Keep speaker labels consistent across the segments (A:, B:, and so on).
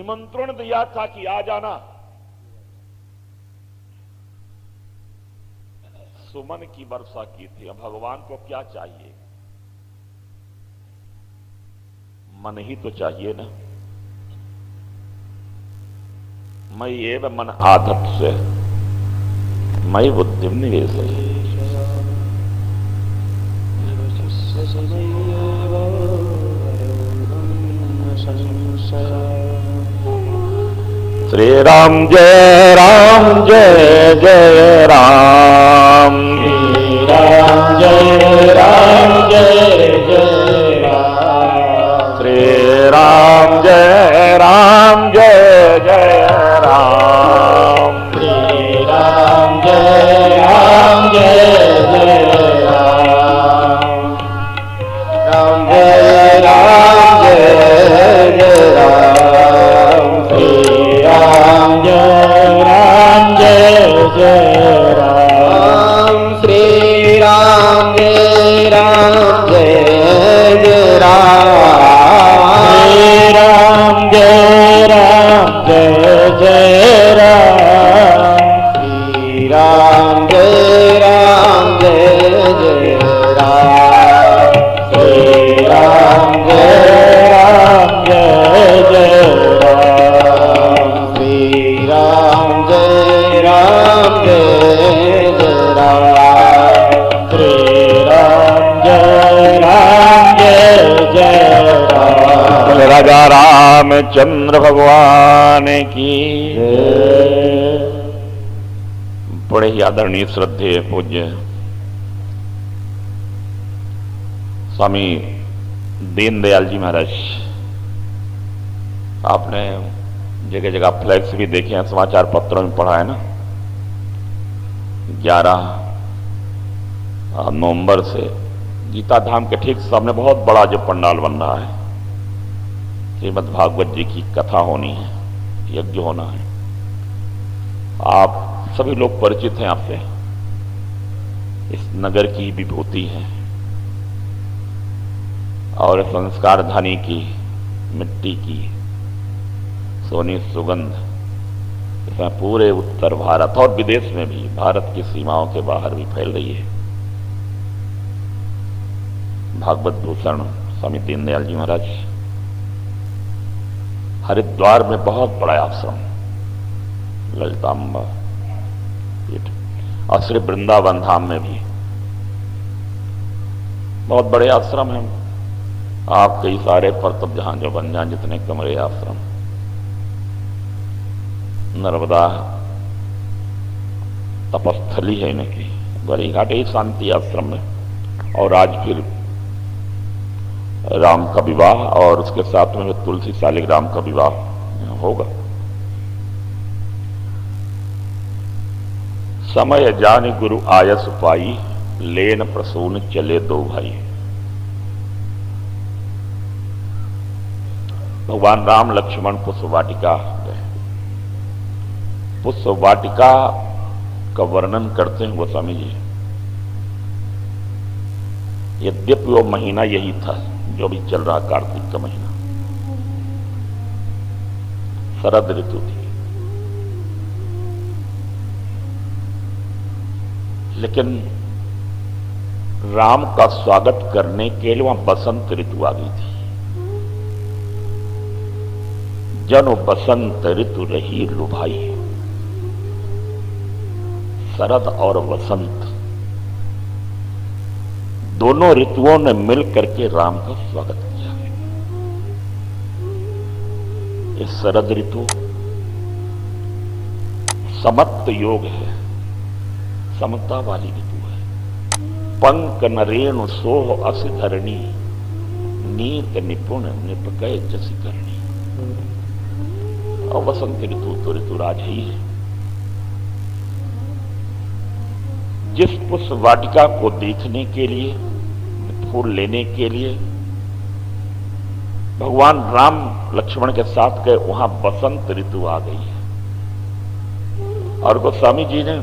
A: निमंत्रण दिया था कि आ जाना, सुमन की वर्षा की थी। अब भगवान को क्या चाहिए? मन ही तो चाहिए ना। मयि एव मन आधत्स्व मयि बुद्धिं निवेशय। श्री राम जय जय राम,
B: श्री राम जय जय राम,
A: श्री राम जय जय राम,
B: श्री राम जय जय राम, राम जय जय राम, श्री राम जय जय राम, श्री राम जय जय राम, श्री राम जय जय राम, श्री राम जय जय राम, श्री राम जय जय राम, श्री राम जय जय राम, श्री राम जय जय राम।
A: बोले राजा रामचंद्र भगवान की बड़े ही आदरणीय श्रद्धेय पूज्य स्वामी दीनदयाल जी महाराज, आपने जगह जगह फ्लैक्स भी देखे हैं, समाचार पत्रों में पढ़ा है ना। 11 नवंबर से गीता धाम के ठीक सामने बहुत बड़ा जो पंडाल बन रहा है, श्रीमद् भागवत जी की कथा होनी है, यज्ञ होना है। आप सभी लोग परिचित हैं आपसे, इस नगर की विभूति है और संस्कार धानी की मिट्टी की सोनी सुगंध इसमें पूरे उत्तर भारत और विदेश में भी, भारत की सीमाओं के बाहर भी फैल रही है। भागवत भूषण स्वामी दीनदयाल जी महाराज हरिद्वार में बहुत बड़ा आश्रम, ललितांबा और श्री वृंदावन धाम में भी बहुत बड़े आश्रम हैं। आप कई सारे परतप जहां जो बन जाए, जितने कमरे आश्रम, नर्मदा तपस्थली है इनकी, बड़ी घाट ही शांति आश्रम में। और आज फिर राम का विवाह और उसके साथ में तुलसी शालिग्राम का विवाह होगा। समय जानि गुरु आयस पाई, लेन प्रसून चले दो भाई। भगवान राम लक्ष्मण पुष्प वाटिका गए। पुष्प वाटिका का वर्णन करते हैं गोस्वामी जी। यद्यपि वो महीना यही था जो भी चल रहा, कार्तिक का महीना, शरद ऋतु थी, लेकिन राम का स्वागत करने के लिए वहां बसंत ऋतु आ गई थी। जन बसंत ऋतु रही लुभाई, शरद और वसंत दोनों ऋतुओं ने मिल करके राम का स्वागत किया। इस शरद ऋतु समत्त योग है, समता वाली ऋतु है। पंक नरेणु सोह अस धरणी, नीत निपुण निपकय जसी करणी। और वसंत ऋतु तो ऋतुराज ही है। जिस पुष्प वाटिका को देखने के लिए, फूल लेने के लिए भगवान राम लक्ष्मण के साथ गए, वहां बसंत ऋतु आ गई है। और गोस्वामी जी ने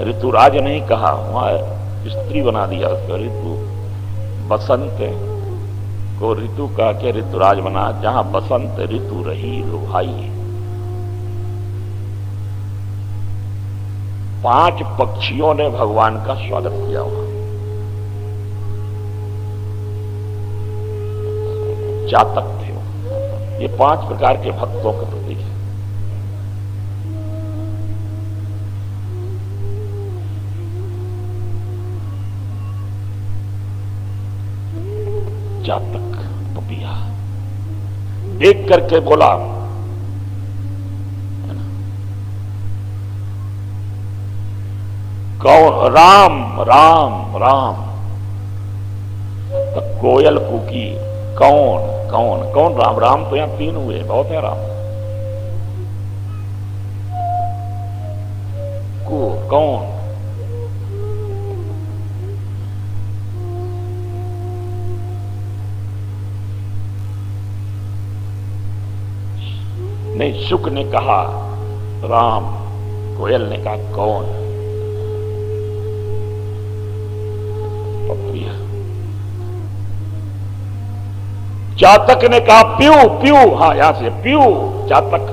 A: ऋतुराज नहीं कहा, वहां स्त्री बना दिया उसका। ऋतु बसंत को ऋतु कह के ऋतुराज बना, जहां बसंत ऋतु रही रुहाई। 5 पक्षियों ने भगवान का स्वागत किया वहां। चातक थे वो। ये 5 प्रकार के भक्तों का प्रतीक है। चातक पपिया देख करके बोला, कौन? राम राम राम। तो कोयल कूकी, कौन कौन कौन? राम राम तो यहां 3 हुए, बहुत है राम। कौन? नहीं, शुक ने कहा राम, कोयल ने कहा कौन? पपिया। चातक ने कहा प्यू प्यू। हाँ, यहां से प्यू। चातक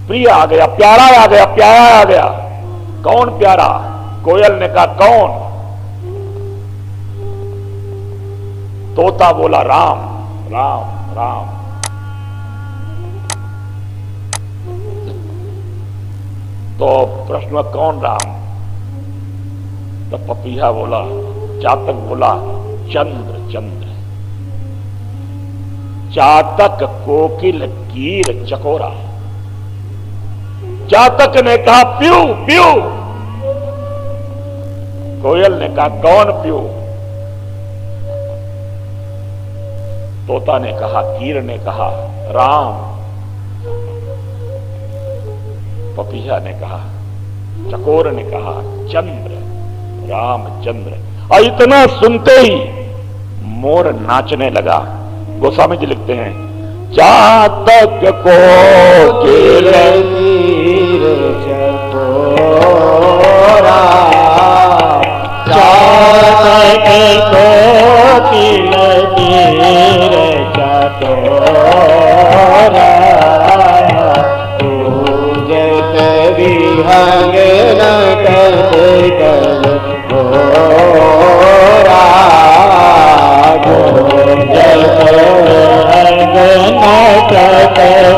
A: प्रिय आ गया, प्यारा आ गया, प्यारा आ गया। कौन प्यारा? कोयल ने कहा कौन? तोता बोला राम राम राम। तो प्रश्न कौन राम? तो पपिया बोला, चातक बोला चंद्र चंद्र। चातक कोकिल कीर चकोरा। चातक ने कहा प्यू प्यू। कोयल ने कहा कौन प्यू? तोता ने कहा, कीर ने कहा राम। पपिया ने कहा, चकोर ने कहा चंद्र, रामचंद्र। और इतना सुनते ही मोर नाचने लगा। गोस्वामी जी लिखते हैं, चातक को कीर
B: चकोरा, चातक को कीर चकोरा। विहंग न कर कल घोरा, विहंग न कर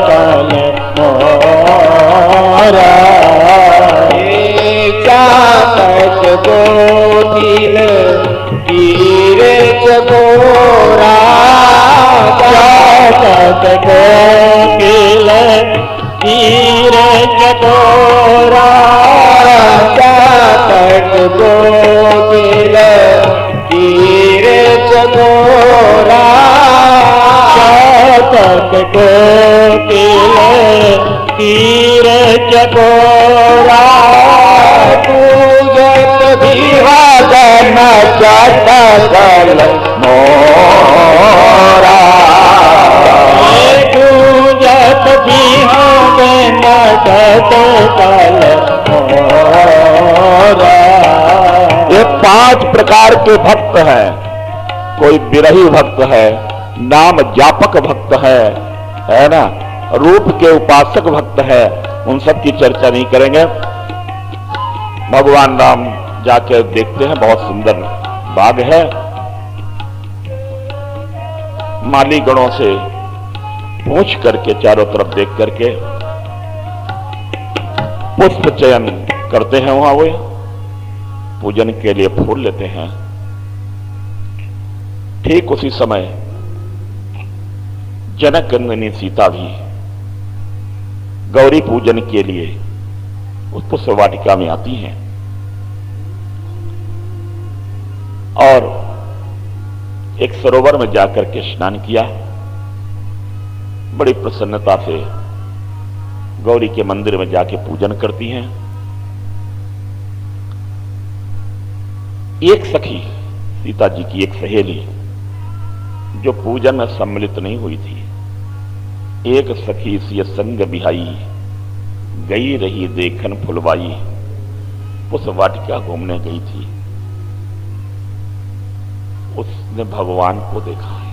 B: कल घोरा। चातक कोकिल कीर चकोरा, चातक कोकिल कीर चकोरा। चातक कोकिल कीर चकोरा, चातक कोकिल कीर चकोरा। पूजत विवादन चटकल मोरा, पूजत विवादन चटकल मोरा। ये 5 प्रकार के भक्त हैं। कोई विरही भक्त है, नाम जापक भक्त है ना, रूप के उपासक भक्त है। उन सब की चर्चा नहीं करेंगे। भगवान राम जाके देखते हैं, बहुत सुंदर बाग है। माली गणों से पूछ करके, चारों तरफ देख करके पुष्प चयन करते हैं। वहां वो पूजन के लिए फूल लेते हैं। ठीक उसी समय जनक नंदिनी सीता भी गौरी पूजन के लिए उस पुष्प वाटिका में आती हैं और एक सरोवर में जाकर के स्नान किया। बड़ी प्रसन्नता से गौरी के मंदिर में जाके पूजन करती हैं। एक सखी, सीता जी की एक सहेली, जो पूजन में सम्मिलित नहीं हुई थी, एक सखी सी संग बिहाई, गई रही देखन फुलवाई, उस वाटिका घूमने गई थी।
A: उसने भगवान को देखा है।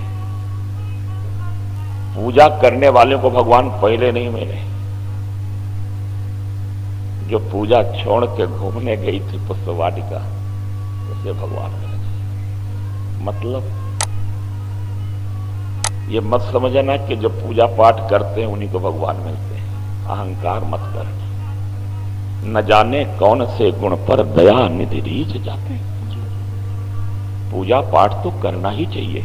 A: पूजा करने वाले को भगवान पहले नहीं मिले। जो पूजा छोड़ के घूमने गई थी पुष्पवाटिका, उसे भगवान मिले। मतलब ये मत समझना कि जो पूजा पाठ करते हैं उन्हीं को भगवान मिलते हैं। अहंकार मत करना। न जाने कौन से गुण पर दया निधि रीझ जाते हैं। पूजा पाठ तो करना ही चाहिए,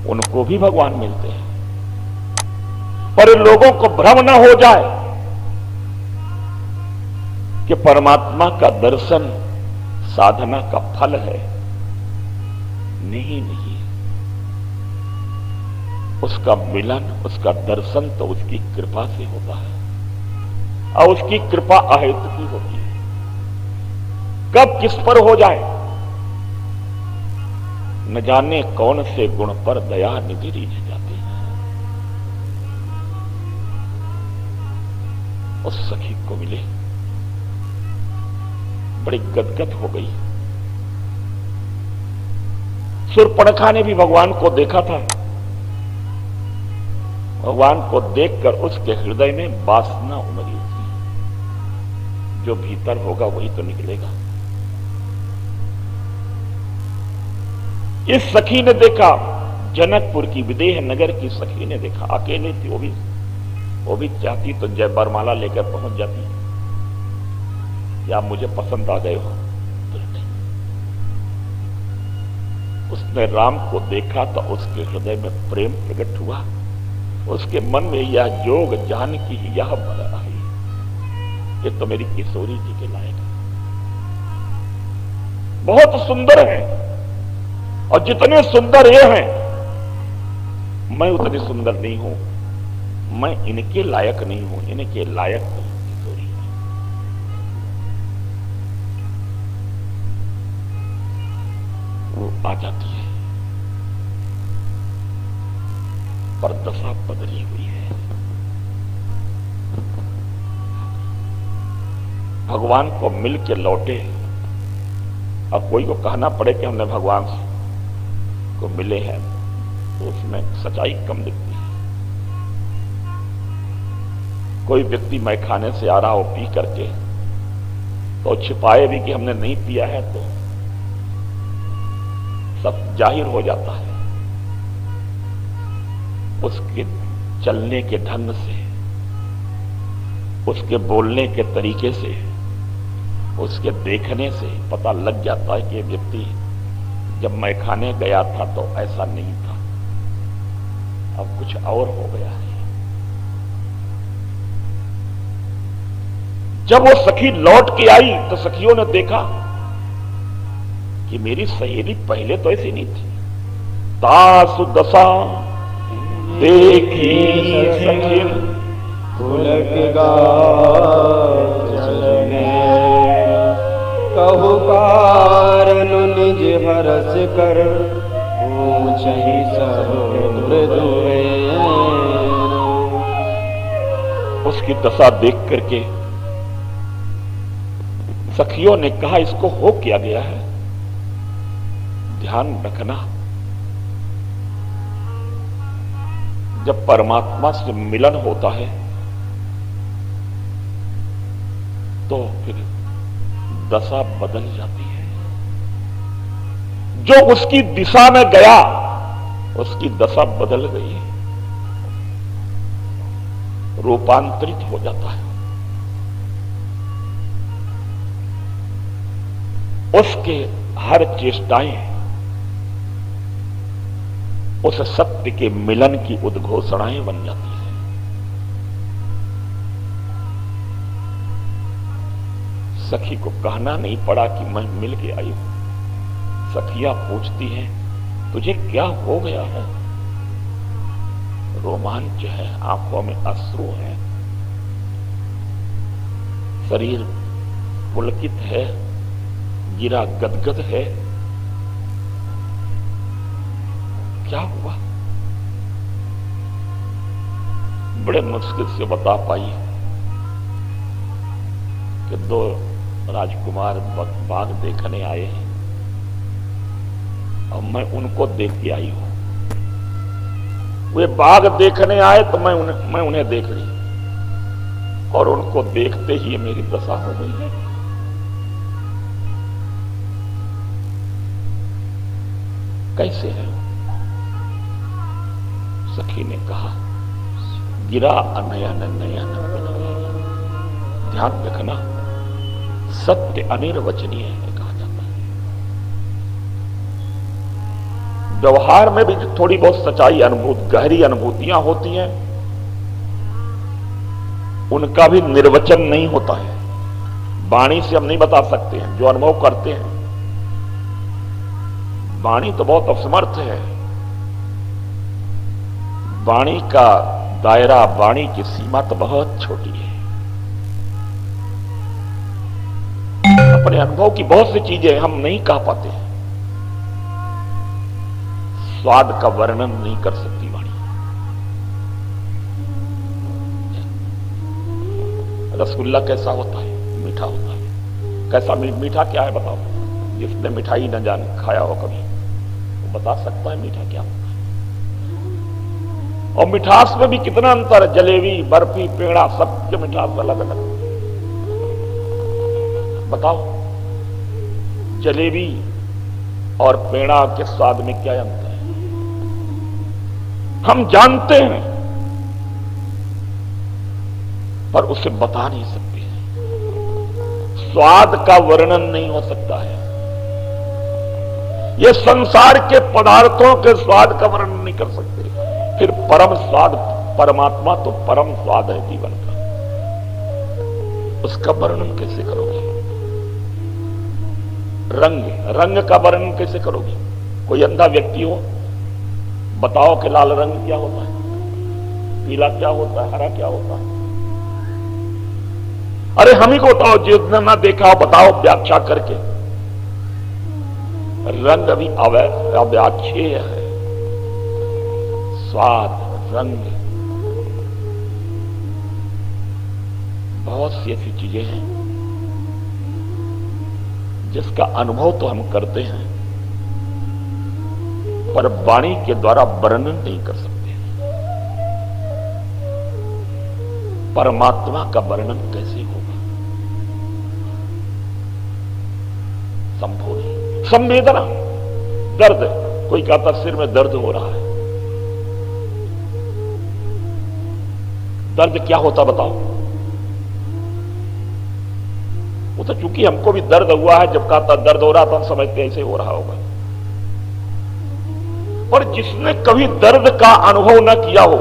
A: उनको भी भगवान मिलते हैं। पर लोगों को भ्रम न हो जाए कि परमात्मा का दर्शन साधना का फल है। नहीं, उसका मिलन, उसका दर्शन तो उसकी कृपा से होता है, और उसकी कृपा अहेतु की होती है। कब किस पर हो जाए न जाने कौन से गुण पर दया निधि रीझ जाती है। उस सखी को मिले, बड़ी गदगद हो गई। शूर्पणखा ने भी भगवान को देखा था। भगवान को देखकर उसके हृदय में वासना उमड़ी थी। जो भीतर होगा वही तो निकलेगा। इस सखी ने देखा, जनकपुर की विदेह नगर की सखी ने देखा। अकेले थी, वो भी चाहती तो जय बरमाला लेकर पहुंच जाती। या मुझे पसंद आ गए हो तो नहीं। उसने राम को देखा तो उसके हृदय में प्रेम प्रकट हुआ। उसके मन में यह जोग जान की यह बल आई, ये तो मेरी किशोरी जी के लायक है। बहुत सुंदर है, और जितने सुंदर ये हैं, मैं उतनी सुंदर नहीं हूं। मैं इनके लायक नहीं हूं, इनके लायक तो किशोरी है। वो आ जाती है, पर दशा बदली हुई है। भगवान को मिल के लौटे। अब कोई को कहना पड़े कि हमने भगवान को मिले हैं, तो उसमें सच्चाई कम दिखती है। कोई व्यक्ति मैखाने से आ रहा हो पी करके, तो छिपाए भी कि हमने नहीं पिया है, तो सब जाहिर हो जाता है। उसके चलने के ढंग से, उसके बोलने के तरीके से, उसके देखने से पता लग जाता है कि ये व्यक्ति जब मैं खाने गया था तो ऐसा नहीं था, अब कुछ और हो गया है। जब वो सखी लौट के आई तो सखियों ने देखा कि मेरी सहेली पहले तो ऐसी नहीं थी। तासु दशा देखी सखी
C: पुलक गा चलने, कहु कारण निज हरस कर, पूछहि सब मृदुए।
A: उसकी दशा देख करके सखियों ने कहा, इसको हो क्या गया है? ध्यान रखना, जब परमात्मा से मिलन होता है तो फिर दशा बदल जाती है। जो उसकी दिशा में गया उसकी दशा बदल गई, रूपांतरित हो जाता है। उसके हर चेष्टाएं उस सत्य के मिलन की उद्घोषणाएं बन जाती है। सखी को कहना नहीं पड़ा कि मैं मिल के आई हूं। सखियां पूछती हैं, तुझे क्या हो गया है? रोमांच है, आंखों में अश्रु है, शरीर पुलकित है, गिरा गदगद है, क्या हुआ? बड़े मुश्किल से बता पाई कि दो राजकुमार बाग देखने आए हैं,
B: और मैं उनको देख के आई हूं। वे बाघ देखने आए तो मैं उन्हें देख रही, और उनको देखते ही मेरी दशा हो गई है। कैसे है? सखी ने कहा, गिरा अनयन नयन। ध्यान रखना, सत्य अनिर्वचनीय है कहा जाता है। व्यवहार में भी थोड़ी बहुत सच्चाई गहरी अनुभूतियां होती हैं, उनका भी निर्वचन नहीं होता है। वाणी से हम नहीं बता सकते हैं, जो अनुभव करते हैं। वाणी तो बहुत असमर्थ है। वाणी का दायरा, वाणी की सीमा तो बहुत छोटी है। अपने अनुभव की बहुत सी चीजें हम नहीं कह पाते हैं। स्वाद का वर्णन नहीं कर सकती वाणी। रसगुल्ला कैसा होता है? मीठा होता है। कैसा मीठा क्या है बताओ? जिसने मिठाई न जाने खाया हो कभी, वो बता सकता है मीठा क्या होता है। और मिठास में भी कितना अंतर है। जलेबी, बर्फी, पेड़ा, सबके मिठास अलग अलग। बताओ, जलेबी और पेड़ा के स्वाद में क्या अंतर है? हम जानते हैं पर उसे बता नहीं सकते। स्वाद का वर्णन नहीं हो सकता है। ये संसार के पदार्थों के स्वाद का वर्णन नहीं कर सकते। फिर परम स्वाद, परमात्मा तो परम स्वाद है जीवन का, उसका वर्णन कैसे करोगे? रंग का वर्णन कैसे करोगे? कोई अंधा व्यक्ति हो, बताओ कि लाल रंग क्या होता है, पीला क्या होता है, हरा क्या होता है? अरे हम ही को बताओ, जिसने ना देखा हो बताओ व्याख्या करके। रंग अभी अव्याख्येय है। स्वाद, रंग, बहुत सी ऐसी चीजें हैं जिसका अनुभव तो हम करते हैं पर वाणी के द्वारा वर्णन नहीं कर सकते। परमात्मा का वर्णन कैसे होगा? संभव नहीं। संवेदना, दर्द, कोई कहता सिर में दर्द हो रहा है। दर्द क्या होता बताओ? वो तो चूंकि हमको भी दर्द हुआ है, जब कहता दर्द हो रहा था हम समझते ऐसे हो रहा होगा। पर जिसने कभी दर्द का अनुभव न किया हो,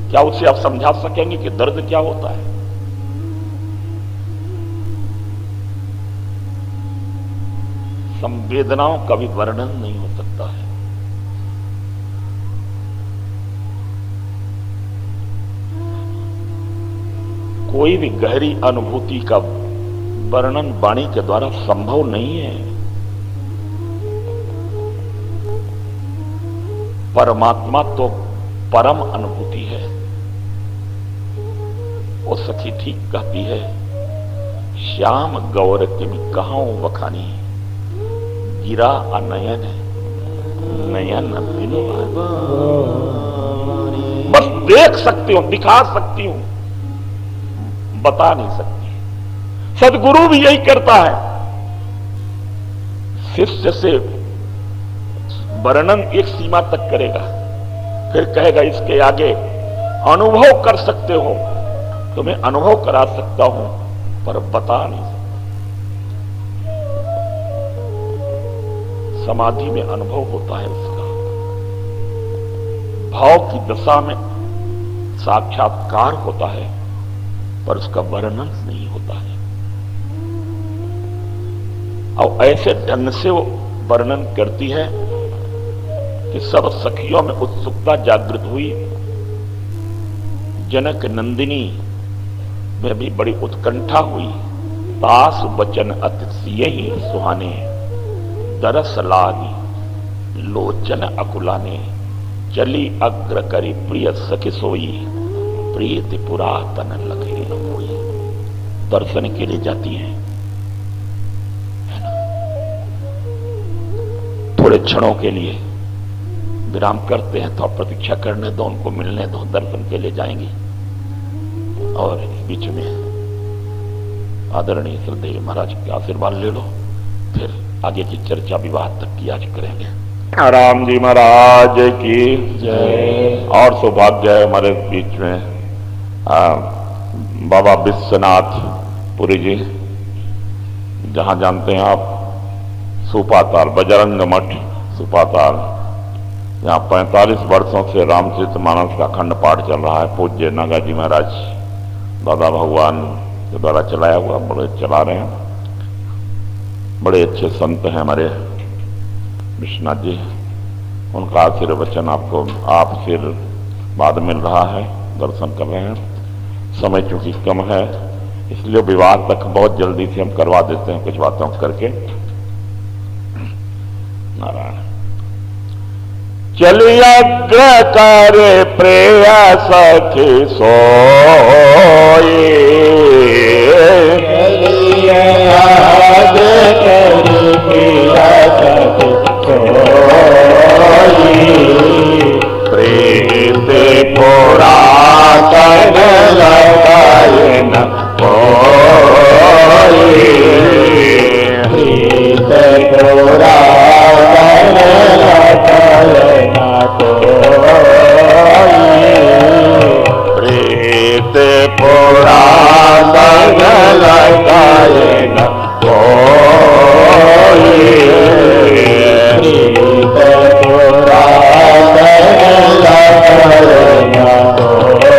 B: क्या उसे आप समझा सकेंगे कि दर्द क्या होता है? संवेदनाओं का भी वर्णन नहीं हो सकता है। कोई भी गहरी अनुभूति का वर्णन वाणी के द्वारा संभव नहीं है। परमात्मा तो परम अनुभूति है। वो सखी ठीक कहती है, श्याम गौर के भी कहां वखानी, गिरा अनयन नयन बिनु। बस देख सकती हूं, दिखा सकती हूं, बता नहीं सकती। सदगुरु भी यही करता है। शिष्य से वर्णन एक सीमा तक करेगा, फिर कहेगा इसके आगे अनुभव कर सकते हो, तुम्हें अनुभव करा सकता हूं पर बता नहीं सकता। समाधि में अनुभव होता है उसका, भाव की दशा में साक्षात्कार होता है पर उसका वर्णन नहीं होता है। और ऐसे ढंग से वो वर्णन करती है कि सब सखियों में उत्सुकता जागृत हुई। जनक नंदिनी में भी बड़ी उत्कंठा हुई। तास वचन अतिशय ही सुहाने, दरस लागी लोचन अकुलाने, चली अग्र करी प्रिय सखी सोई, प्रीति पुरातन लगे होई। दर्शन के लिए जाती हैं, थोड़े थोड़े क्षणों के लिए विराम करते हैं, तो आप प्रतीक्षा करने दो, उनको मिलने दो, दर्शन के लिए जाएंगे। और बीच में आदरणीय श्रद्धेय महाराज के आशीर्वाद ले लो, फिर आगे की चर्चा विवाह तक की आज करेंगे। राम जी महाराज की जय। और सौभाग्य है हमारे बीच में बाबा विश्वनाथ पुरी जी, जहां जानते हैं आप सुपाताल बजरंग मठ सुपाताल, जहां 45 वर्षों से रामचरितमानस का अखंड पाठ चल रहा है। पूज्य नागाजी महाराज दादा भगवान के द्वारा चलाया हुआ, बड़े चला रहे हैं, बड़े अच्छे संत हैं हमारे विश्वनाथ जी। उनका आशीर्वचन आपको आप फिर बाद मिल रहा है, दर्शन कर रहे हैं। समय चूंकि कम है, इसलिए विवाह तक बहुत जल्दी से हम करवा देते हैं कुछ बातों करके। नारायण। चलिए अग्र करे प्रेयस सखी सोई,
C: चलिए अग्र करे प्रेयस सखी सोई,
B: प्रीत पुरातन लगाए न कोई,
C: प्रीत पुरातन लगाए न कोई,
B: प्रीत पुरातन लगाए न कोई,
C: प्रीत पुरातन लगाए न कोई।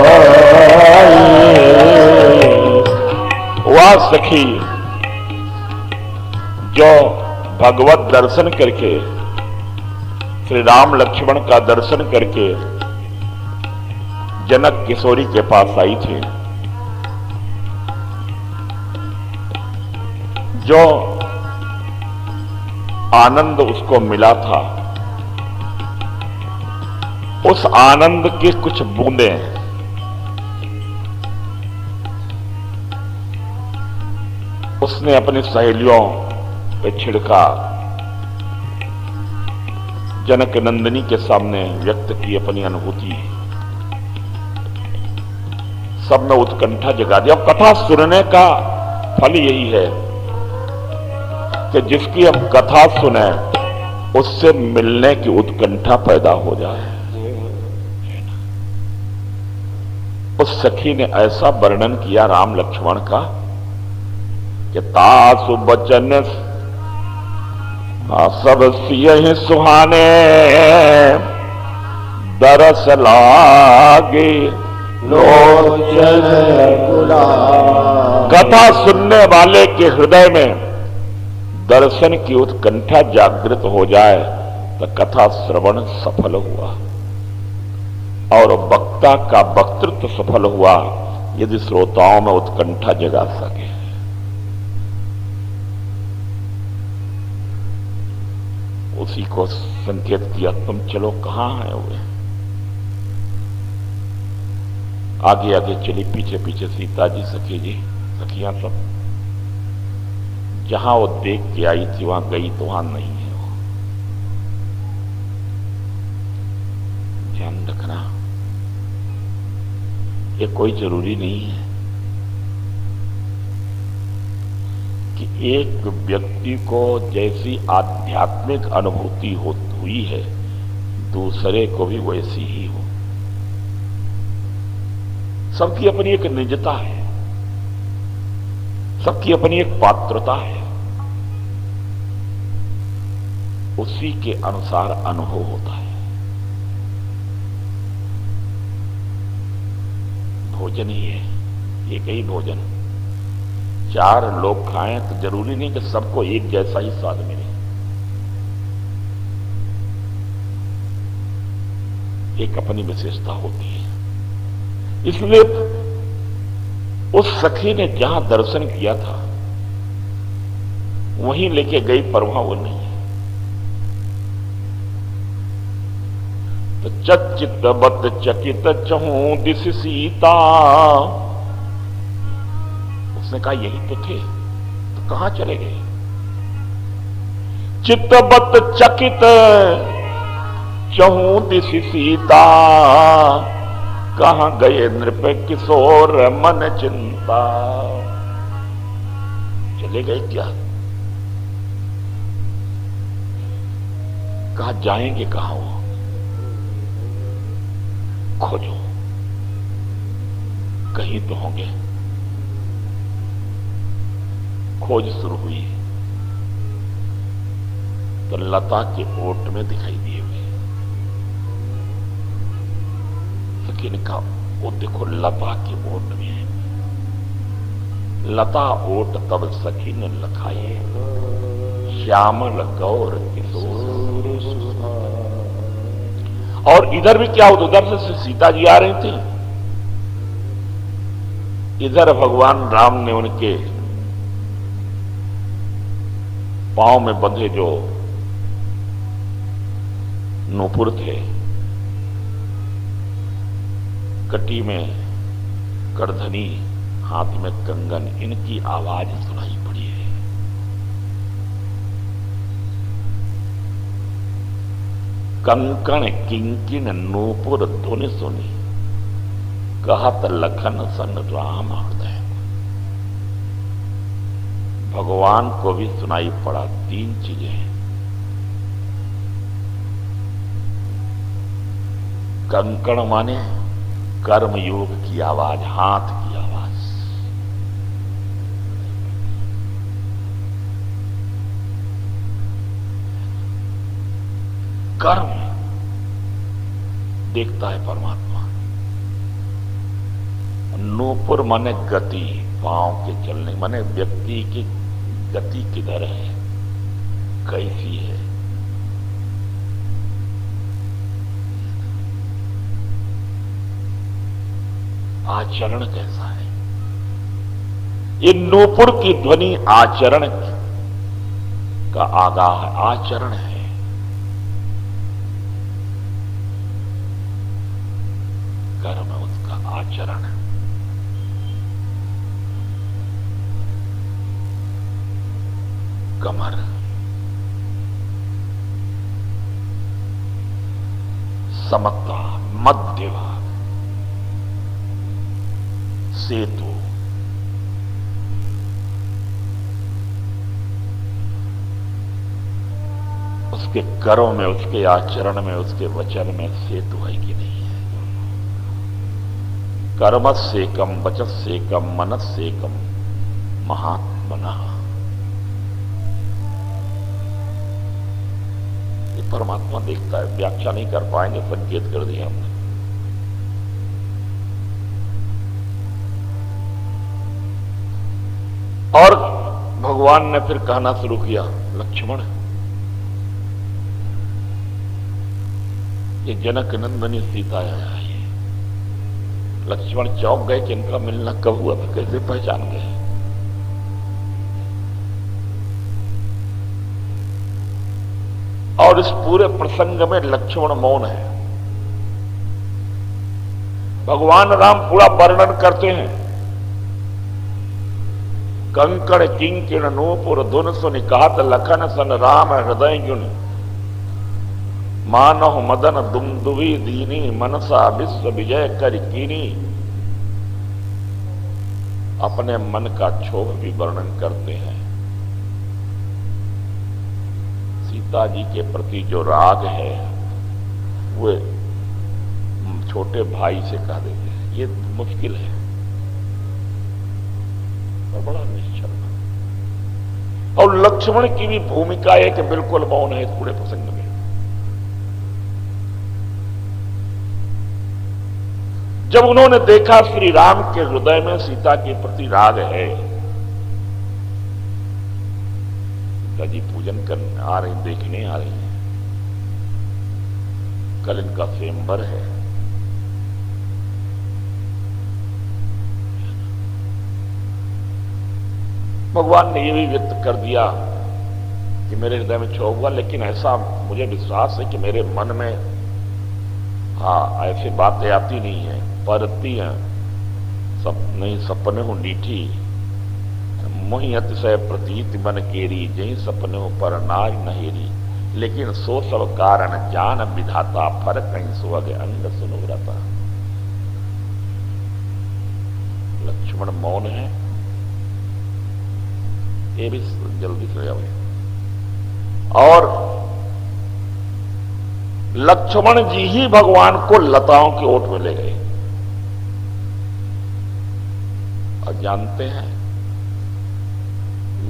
B: वह सखी जो भगवत दर्शन करके, श्री राम लक्ष्मण का दर्शन करके जनक किशोरी के पास आई थी, जो आनंद उसको मिला था, उस आनंद की कुछ बूंदें उसने अपनी सहेलियों पे छिड़का, जनक नंदिनी के सामने व्यक्त की अपनी अनुभूति, सब में उत्कंठा जगा दी। अब कथा सुनने का फल यही है कि जिसकी हम कथा सुने उससे मिलने की उत्कंठा पैदा हो जाए। उस सखी ने ऐसा वर्णन किया राम लक्ष्मण का कि तासु बचन सब सिय सुहाने, दरस लागे
C: लोचन गुलाब।
B: कथा सुनने वाले के हृदय में दर्शन की उत्कंठा जागृत हो जाए तो कथा श्रवण सफल हुआ, और वक्ता का वक्तृत्व सफल हुआ यदि श्रोताओं में उत्कंठा जगा सके। उसी को संकेत किया, तुम चलो कहां आए हुए। आगे आगे चली, पीछे पीछे सीता जी, सखी जी, सखियां सब। जहां वो देख के आई थी वहां गई तो वहां नहीं है वो। ध्यान रखना, ये कोई जरूरी नहीं है कि एक व्यक्ति को जैसी आध्यात्मिक अनुभूति हुई है दूसरे को भी वैसी ही हो। सबकी अपनी एक निजता है, सबकी अपनी एक पात्रता है, उसी के अनुसार अनुभव होता है। भोजन ही है, एक ही भोजन, 4 लोग खाएं तो जरूरी नहीं कि सबको एक जैसा ही स्वाद मिले। एक अपनी विशेषता होती है। इसलिए उस सखी ने जहां दर्शन किया था वहीं लेके गई, परवाह वो नहीं है। तो चचित बत चकित चहूं दिस सीता, उसने कहा यही तो थे, तो कहां चले गए। चितबत चकित चहू दिश सीता, कहां गए नृप किशोर मन चिंता। चले गए क्या? कहा जाएंगे कहां वो? खोजो, कहीं तो होंगे। खोज शुरू हुई तो लता के ओट में दिखाई दिए हुए। सखी ने कहा वो देखो लता के ओट में है। लता ओट तब सखी ने लखाए, श्यामल गौर किशोर। और इधर भी क्या होता, उधर से सीता जी आ रही थी, इधर भगवान राम ने उनके पांव में बंधे जो नूपुर थे, कटी में करधनी, हाथ में कंगन, इनकी आवाज सुनाई पड़ी है। कंकण किंकिन नूपुर धुनि सुनी, कहत लखन सन राम हृदय। भगवान को भी सुनाई पड़ा तीन चीजें। कंकण माने कर्म योग की आवाज, हाथ की आवाज। कर्म देखता है परमात्मा। नूपुर माने गति, पांव के चलने, माने व्यक्ति की गति किधर है, कैसी है। आचरण कैसा है। ये नूपुर की ध्वनि आचरण का आगाह है, आचरण है। कर्म है उसका आचरण है। कमर, समता, मध्य भाग, सेतु, उसके करों में, उसके आचरण में, उसके वचन में सेतु है कि नहीं है। कर्मस्येकम वचस्येकम मनस्येकम महात्मनः। ये परमात्मा देखता है, व्याख्या नहीं कर पाएंगे, संकेत कर दिया हमने। और भगवान ने फिर कहना शुरू किया, लक्ष्मण, ये जनक नंदनी सीता आया है। लक्ष्मण चौंक गए कि इनका मिलना कब हुआ था, कैसे पहचान गए। और इस पूरे प्रसंग में लक्ष्मण मौन है। भगवान राम पूरा वर्णन करते हैं। कंकड़ किंकिण नूपुर धुन सुनि, कहत लखन सन राम हृदय गुण। मानव मदन दुमदुभी दीनी, मनसा विश्व विजय कर कीनी। अपने मन का क्षोभ भी वर्णन करते हैं। सीता जी के प्रति जो राग है वो छोटे भाई से कह देते हैं। ये मुश्किल है और बड़ा निश्चल। और लक्ष्मण की भी भूमिका है कि बिल्कुल मौन है इस पूरे प्रसंग में। जब उन्होंने देखा श्री राम के हृदय में सीता के प्रति राग है, सीता जी पूजन करने आ रही, देखने आ रही हैं। कल इनका स्वयंवर है। भगवान ने यह भी व्यक्त कर दिया कि मेरे हृदय में क्षोभ हुआ, लेकिन ऐसा मुझे विश्वास है कि मेरे मन में ऐसी बातें आती नहीं है, परती हैं सब नहीं, सपने हो नीठी
A: मोहि अतिशय प्रतीत मन केरी, जही सपनों पर नार नहेरी, लेकिन सो सब कारण जान विधाता, फर्क कहीं सुवग अंग सुनुरता। लक्ष्मण मौन है, ये भी जल्दी से जाओ। और लक्ष्मण जी ही भगवान को लताओं की ओट में ले गए। और जानते हैं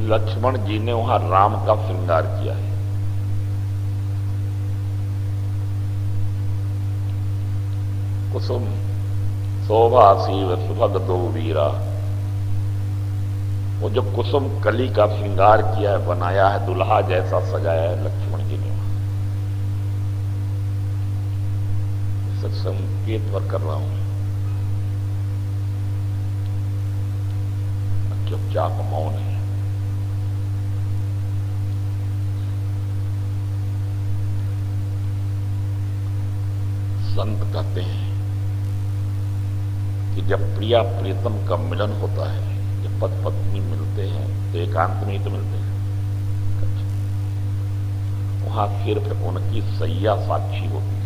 A: लक्ष्मण जी ने वहां राम का श्रृंगार किया है। कुसुम शोभा शिव सुभग दो वीरा, वो जो कुसुम कली का श्रृंगार किया है, बनाया है, दुल्हा जैसा सजाया है लक्ष्मण जी ने। इसे संकेत पर कर रहा हूं, चुपचाप मौन है। संत कहते हैं कि जब प्रिया प्रीतम का मिलन होता है, जब पति पत्नी मिलते हैं तो एकांत में ही तो मिलते हैं, वहां सिर्फ उनकी सैया साक्षी होती है।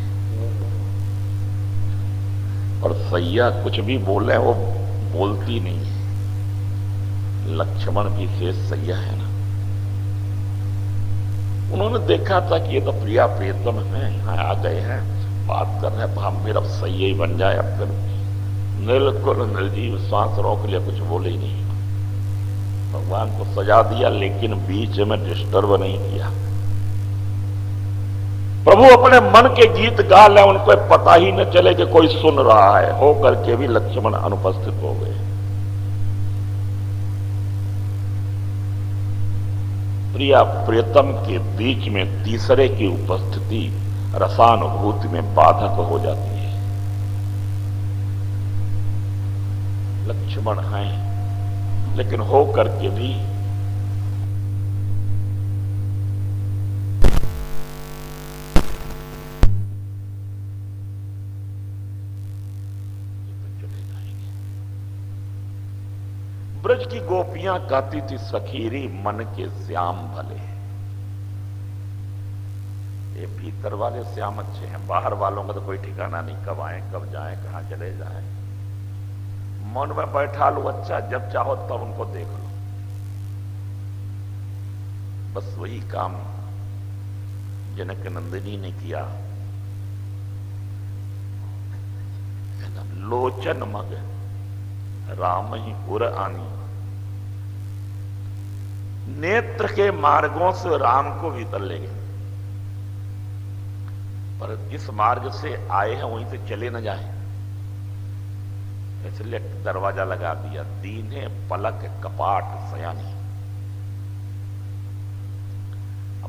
A: और सैया कुछ भी बोले वो बोलती नहीं है। लक्ष्मण भी शेष सैया है ना। उन्होंने देखा था कि ये तो प्रिया प्रीतम है, यहां आ गए हैं, बात कर रहे हैं, तो हम भी अब सैया ही बन जाए। अब फिर बिल्कुल निर्जीव श्वास रोक लिया, कुछ बोले ही नहीं। भगवान को सजा दिया, लेकिन बीच में डिस्टर्ब नहीं किया। प्रभु अपने मन के गीत गा ले, उनको पता ही न चले कि कोई सुन रहा है, हो करके भी लक्ष्मण अनुपस्थित हो गए। प्रिया प्रियतम के बीच में तीसरे की उपस्थिति रसानुभूति में बाधक हो जाती है। लक्ष्मण हैं, लेकिन हो करके भी ब्रज की गोपियां कहती थी सखीरी मन के श्याम भले। ये भीतर वाले श्याम अच्छे हैं, बाहर वालों का तो कोई ठिकाना नहीं, कब आए कब जाएं कहां चले जाएं। मन में बैठा लो अच्छा, जब चाहो तब उनको देख लो। बस वही काम जनक नंदिनी ने किया। लोचन मग राम ही उर आनी, नेत्र के मार्गों से राम को भीतर ले गए, पर जिस मार्ग से आए हैं वहीं से चले न जाए, इसलिए दरवाजा लगा दिया। दीने पलक कपाट सयानी,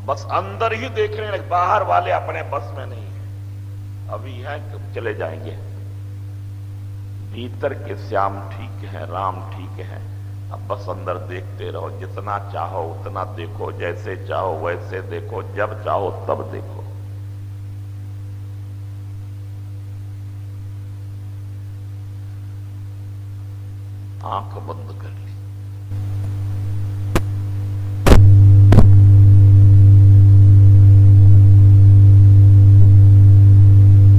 A: बस अंदर ही देख रहे हैं, बाहर वाले अपने बस में नहीं है। अभी है कि चले जाएंगे। भीतर के श्याम ठीक है, राम ठीक है, अब बस अंदर देखते रहो। जितना चाहो उतना देखो, जैसे चाहो वैसे देखो, जब चाहो तब देखो। आंख बंद कर ली।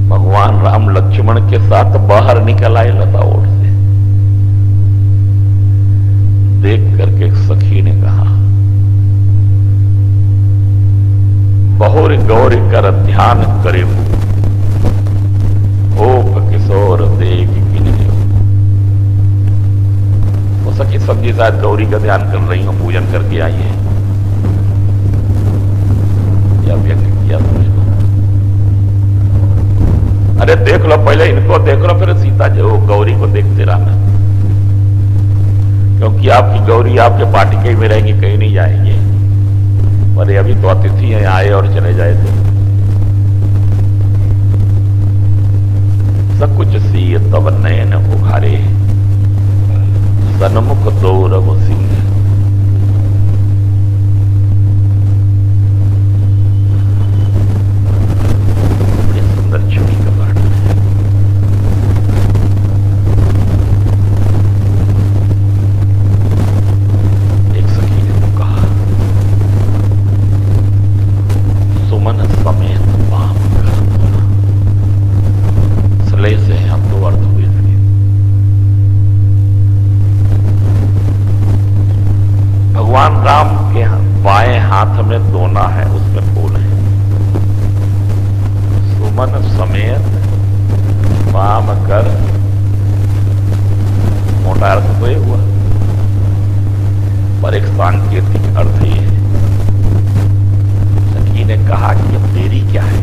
A: भगवान राम लक्ष्मण के साथ बाहर निकल आए लता ओट से। देख करके सखी ने कहा, बहुर गौर कर ध्यान करे होप किशोर देख किन्हीं। वो सखी समझी शायद गौरी का ध्यान कर रही हूं, पूजन करके आई है, या व्यक्त किया समझ लो। अरे देख लो, पहले इनको देख लो, फिर सीता जो गौरी को देखते रहना, क्योंकि आपकी गौरी आपके पाटिके में रहेंगी, कहीं नहीं जाएंगे। अरे अभी तो अतिथि हैं, आए और चले जाए तो सब कुछ सी तब नयन उघारे, सन्मुख दो रघु सिंह। बड़ी सुंदर छवि का वर्णन है। भगवान राम के बाएं हाथ में दोना है, उसमें फूल है। सुमन समेत वाम कर, मोटा अर्थ तो ये हुआ, पर एक सांकेतिक अर्थ ये है। सखी ने कहा कि अब देरी क्या है,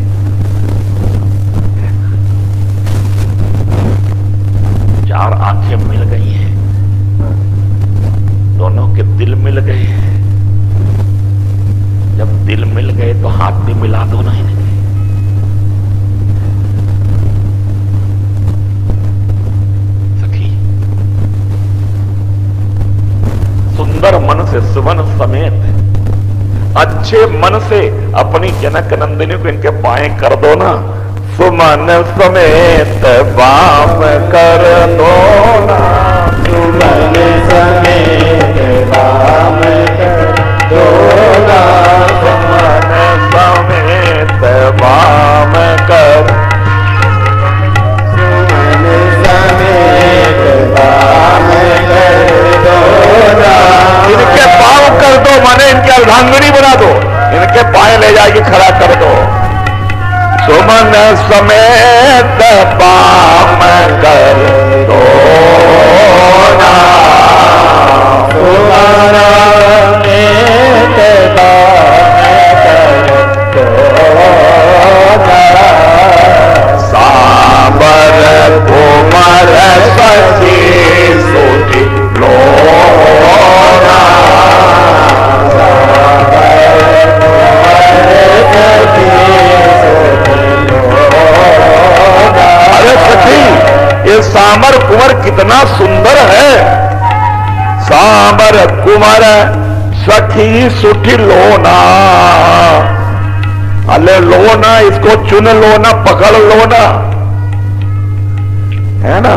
A: चार आंखें मिल गई हैं, दोनों के दिल मिल गए हैं। जब दिल मिल गए तो हाथ भी मिला दो ना इन्हें। सखी सुंदर मन से सुमन समेत अच्छे मन से अपनी जनक नंदिनी को इनके बाएं कर दो ना। सुमन समेत वाम कर दो ना,
C: सुमन समेत वाम कर दो ना,
A: सुमन समेत वाम कर,
C: सुमन समेत वाम कर दो ना।
A: इनके पांव कर दो, माने इनकी अर्धांगिनी बना दो, इनके पाए ले जाके खड़ा कर दो। सुमन समेत वाम कर दो ना,
C: सुमन समेत वाम कर दो ना।
A: सांबर कुमार सखी सुधि लोना, अरे सखी ये सांबर कुंवर कितना सुंदर है। सांबर कुमार सखी सुठी लोना, अले लोना, इसको चुन लो ना, पकड़ लो ना, है ना।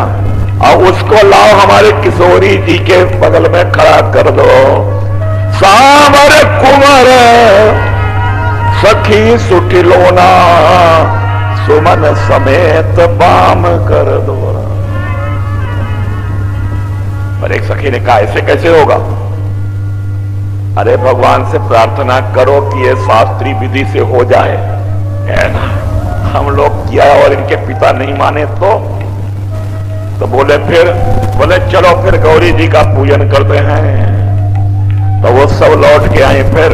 A: और उसको लाओ हमारे किशोरी जी के बगल में खड़ा कर दो। सांबर कुमार सखी सुठी लोना, सुमन समेत बाम कर दो। पर एक सखी ने कहा ऐसे कैसे होगा? अरे भगवान से प्रार्थना करो कि ये शास्त्रीय विधि से हो जाए, है ना। हम लोग किया और इनके पिता नहीं माने तो बोले चलो फिर गौरी जी का पूजन करते हैं। तो वो सब लौट के आए फिर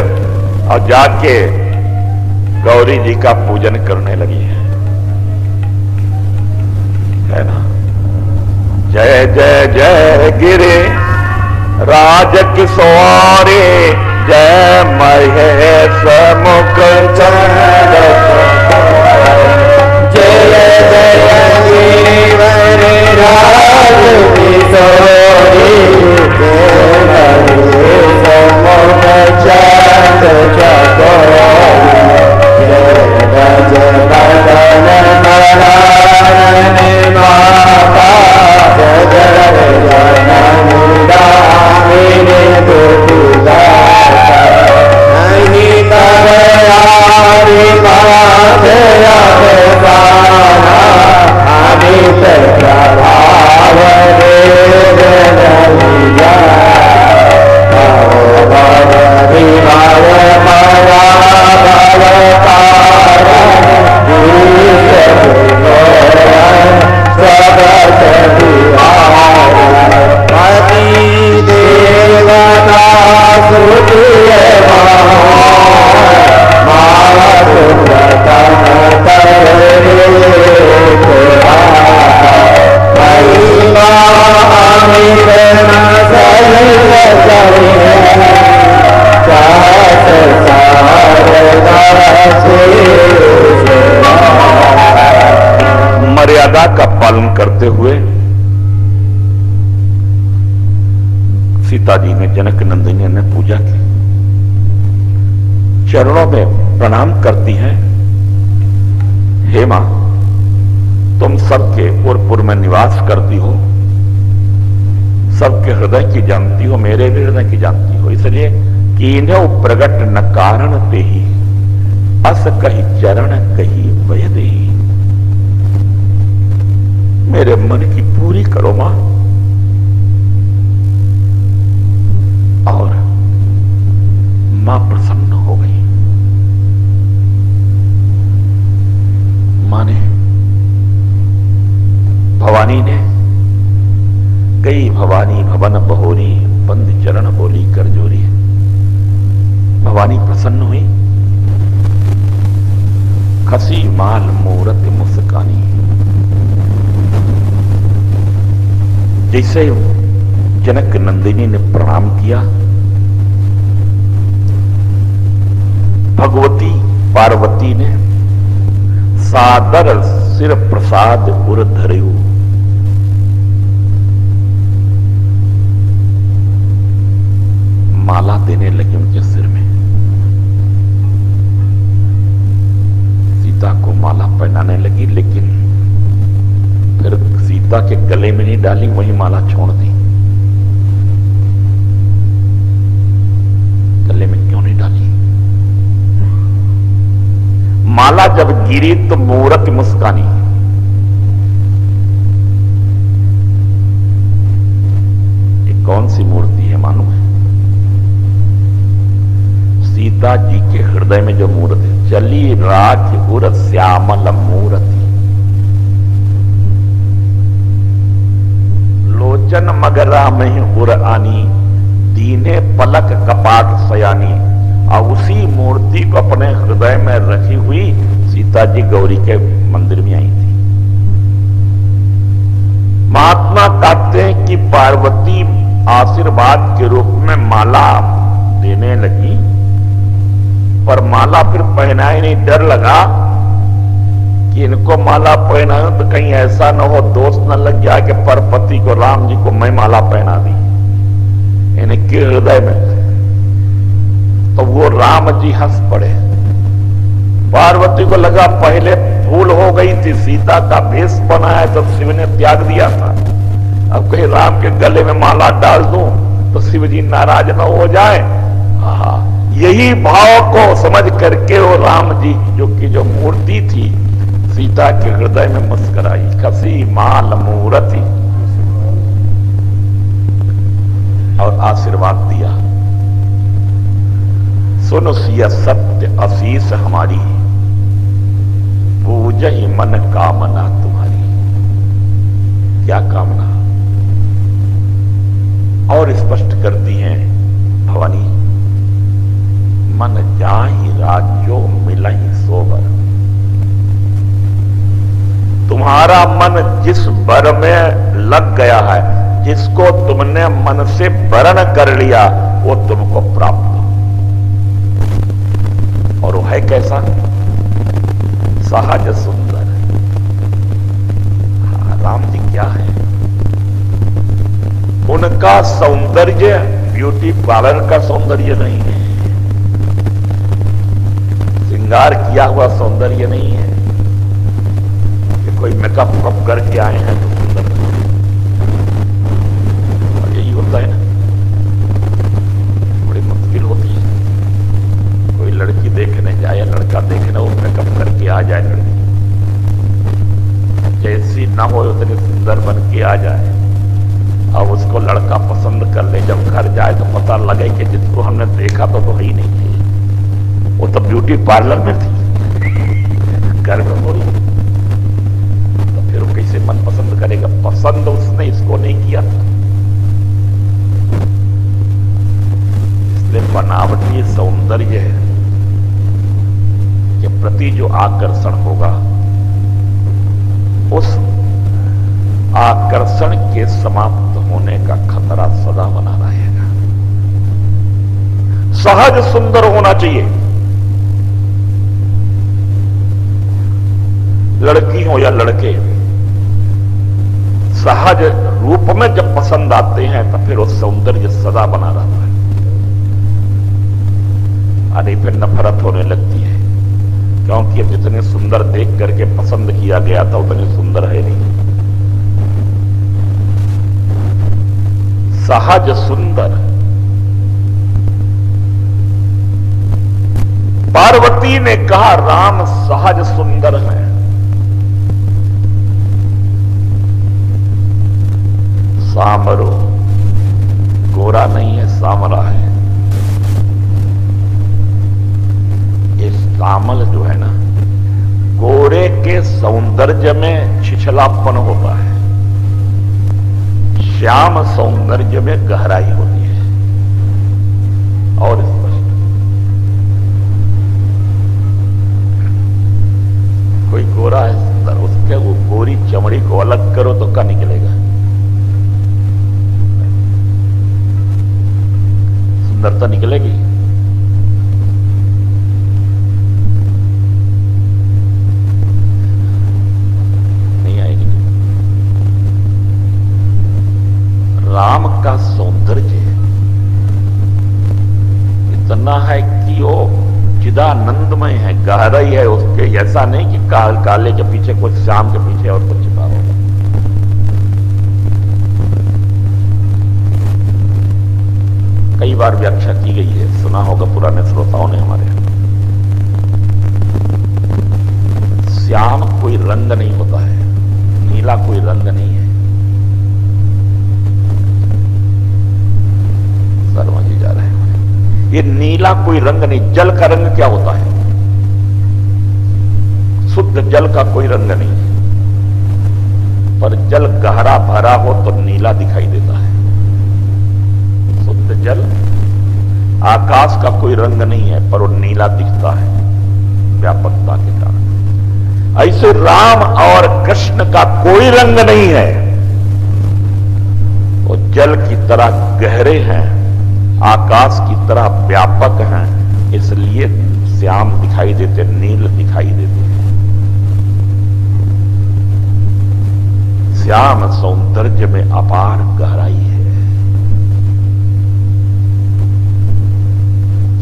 A: और जाके गौरी जी का पूजन करने लगी है ना। जय जय जय गिरे राज किशोरी, जय महेश मुख चंद्र,
C: जय जय गिरिवर राज किशोरी, जय महेश मुख चंद्र चकोरी, जय गज बदन नारायण माता, जय जननी दामिनी दुखदाता, नहीं तरयारी माते अवसाना, अमित प्रभाव देव नलिया, भव विभाव माया भवतारा, सबस बिहारी, पति देवता सुखिय
A: मर्यादा का पालन करते हुए सीता जी ने जनक नंदिनी ने पूजा की, चरणों में प्रणाम करती हैं। हे मां, तुम सबके पुर में निवास करती हो, सबके हृदय की जानती हो, मेरे भी हृदय की जानती हो, इसलिए कीन्हु प्रगट न कारण ते ही, अस कही चरण कही वय देही। मेरे मन की पूरी करो मां, और
B: भवानी प्रसन्न हुई। खसी माल मूरत मुस्कानी, जैसे जनक नंदिनी ने प्रणाम किया, भगवती पार्वती ने सादर सिर प्रसाद उर धर्यु। माला देने लगी उनके सिर में। सीता को माला पहनाने लगी, लेकिन फिर सीता के गले में नहीं डाली, वही माला छोड़ दी। गले में क्यों नहीं डाली? माला जब गिरी तो मूरत मुस्कानी। ये कौन सी मूर्ति है मालूम है? सीता जी के हृदय में जो मूर्ति है, चली राज उर श्यामल मूर्ति, लोचन मगरा में उर आनी, दीने पलक कपाट सयानी। और उसी मूर्ति को अपने हृदय में रखी हुई सीता जी गौरी के मंदिर में आई थी। महात्मा कहते हैं कि पार्वती आशीर्वाद के रूप में माला देने लगी, पर माला फिर पहनाई नहीं। डर लगा कि इनको माला पहनाऊं तो कहीं ऐसा न हो, दोष न लग जाए कि परपति को, राम जी को मैं माला पहना दी इनके हृदय में। तो वो राम जी हंस पड़े। पार्वती को लगा पहले भूल हो गई थी, सीता का भेष बनाया तो शिव ने त्याग दिया था, अब कहीं राम के गले में माला डाल दूं तो शिव जी नाराज न हो जाए। यही भाव को समझ करके वो राम जी जो मूर्ति थी सीता के हृदय में मुस्कुराई। खसी माल मूर्ति, और आशीर्वाद दिया, सुनो सिया सत्य आशीष हमारी, पूजहि मन कामना तुम्हारी। क्या कामना? और स्पष्ट करती हैं भवानी, मन जाहि राज्यो मिलहि सोबर। तुम्हारा मन जिस वर में लग गया है, जिसको तुमने मन से वर्ण कर लिया, वो तुमको प्राप्त हो। और वो है कैसा? सहज सुंदर। राम जी क्या है? उनका सौंदर्य ब्यूटी पार्लर का सौंदर्य नहीं है, श्रृंगार किया हुआ सौंदर्य नहीं है कि कोई मेकअप करके आए हैं तो सुंदर। और यही होता है ना, बड़ी मुश्किल होती है। कोई लड़की देखने जाए या लड़का देखने, वो मेकअप करके आ जाए, लड़की जैसी ना हो उतनी सुंदर बन के आ जाए, अब उसको लड़का पसंद कर ले। जब घर जाए तो पता लगे कि जिसको हमने देखा तो वो ही नहीं थी, वो तो ब्यूटी पार्लर में थी, घर में थोड़ी। तो फिर वो कैसे मन पसंद करेगा? पसंद उसने इसको नहीं किया था। इसलिए बनावटी सौंदर्य के प्रति जो आकर्षण होगा, उस आकर्षण के समाप्त होने का खतरा सदा बना रहेगा। सहज सुंदर होना चाहिए। लड़की हो या लड़के, सहज रूप में जब पसंद आते हैं तो फिर वो सौंदर्य सदा बना रहता है। अरे फिर नफरत होने लगती है, क्योंकि अब जितने सुंदर देख करके पसंद किया गया था उतने सुंदर है नहीं। सहज सुंदर। पार्वती ने कहा राम सहज सुंदर है। सामरो, गोरा नहीं है, सामरा है। ये श्यामल जो है ना, गोरे के सौंदर्य में छिछलापन होता है, श्याम सौंदर्य में गहराई होती है। और स्पष्ट
A: निकलेगी? नहीं आएगी। राम का सौंदर्य इतना है कि वो चिदानंदमय है, गहराई है उसके। ऐसा नहीं कि काले के पीछे कुछ, श्याम के पीछे और कुछ छिपा होगा। कई बार व्याख्या की गई है, सुना होगा पुराने श्रोताओं ने हमारे। श्याम कोई रंग नहीं होता है, नीला कोई रंग नहीं है। शर्मा जी जा रहे हैं। ये नीला कोई रंग नहीं। जल का रंग क्या होता है? शुद्ध जल का कोई रंग नहीं है, पर जल गहरा भरा हो तो नीला दिखाई देता है। शुद्ध जल, आकाश का कोई रंग नहीं है, पर वो नीला दिखता है व्यापकता के कारण। ऐसे राम और कृष्ण का कोई रंग नहीं है, वो जल की तरह गहरे हैं, आकाश की तरह व्यापक हैं, इसलिए श्याम दिखाई देते, नील दिखाई देते हैं। श्याम सौंदर्य में अपार गहराई है।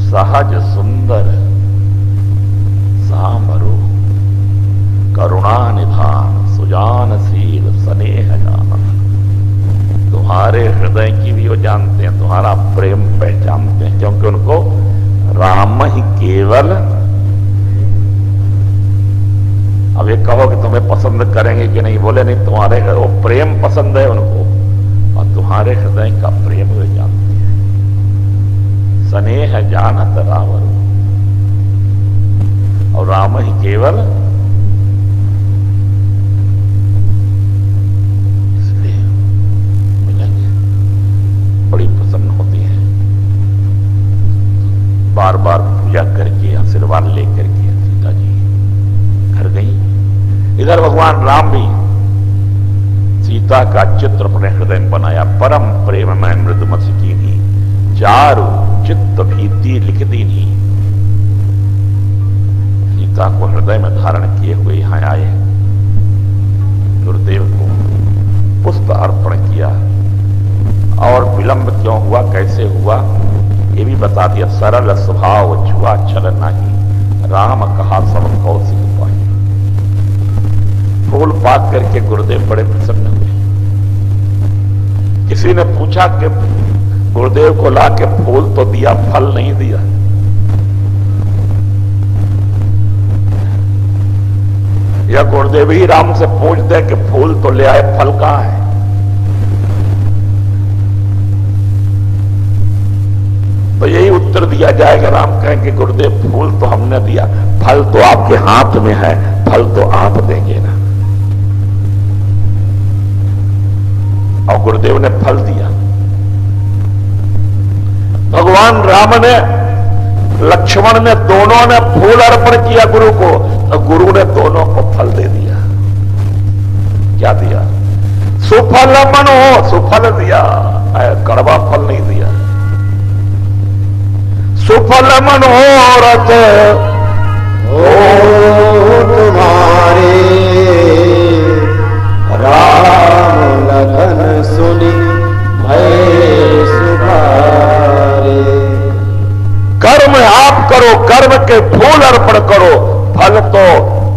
A: सहज सुंदर सांबरो करुणा निधान सुजानशील स्नेह जान। तुम्हारे हृदय की भी वो जानते हैं, तुम्हारा प्रेम पहचानते हैं, क्योंकि उनको राम ही केवल। अब ये कहो कि तुम्हें पसंद करेंगे कि नहीं, बोले नहीं, तुम्हारे वो प्रेम पसंद है उनको, और तुम्हारे हृदय का प्रेम वे जानते हैं। स्नेह जानत रावण, और राम ही केवल। बड़ी प्रसन्न होती है, बार बार पूजा करके आशीर्वाद लेकर के सीता जी घर गई। इधर भगवान राम भी सीता का चित्र अपने हृदय में बनाया। परम प्रेम में मृदुमत कीनी, चारु चित्त भीति लिख दीनी। सीता को हृदय में धारण किए हुए यहां आए, गुरुदेव को पुष्प अर्पण किया। और विलंब क्यों हुआ, कैसे हुआ, ये भी बता दिया। सरल स्वभाव छुआ छल नहीं, राम कहा सब कौशिक पाई। फूल पाक करके गुरुदेव बड़े प्रसन्न हुए। किसी ने पूछा कि गुरुदेव को ला के फूल तो दिया, फल नहीं दिया। या गुरुदेव ही राम से पूछते कि फूल तो ले आए, फल कहां है? तो यही उत्तर दिया जाएगा। राम कहेंगे गुरुदेव फूल तो हमने दिया, फल तो आपके हाथ में है, फल तो आप देंगे ना। और गुरुदेव ने फल दिया। भगवान राम ने, लक्ष्मण ने, दोनों ने फूल अर्पण किया गुरु को, तो गुरु ने दोनों को फल दे दिया। क्या दिया? सुफल मनो, सुफल दिया, कड़वा फल नहीं दिया। सुफल मनोरथ
C: हो तुम्हारे, राम लखन सुनी भय सुधारे।
A: कर्म आप करो, कर्म के फूल अर्पण करो, फल तो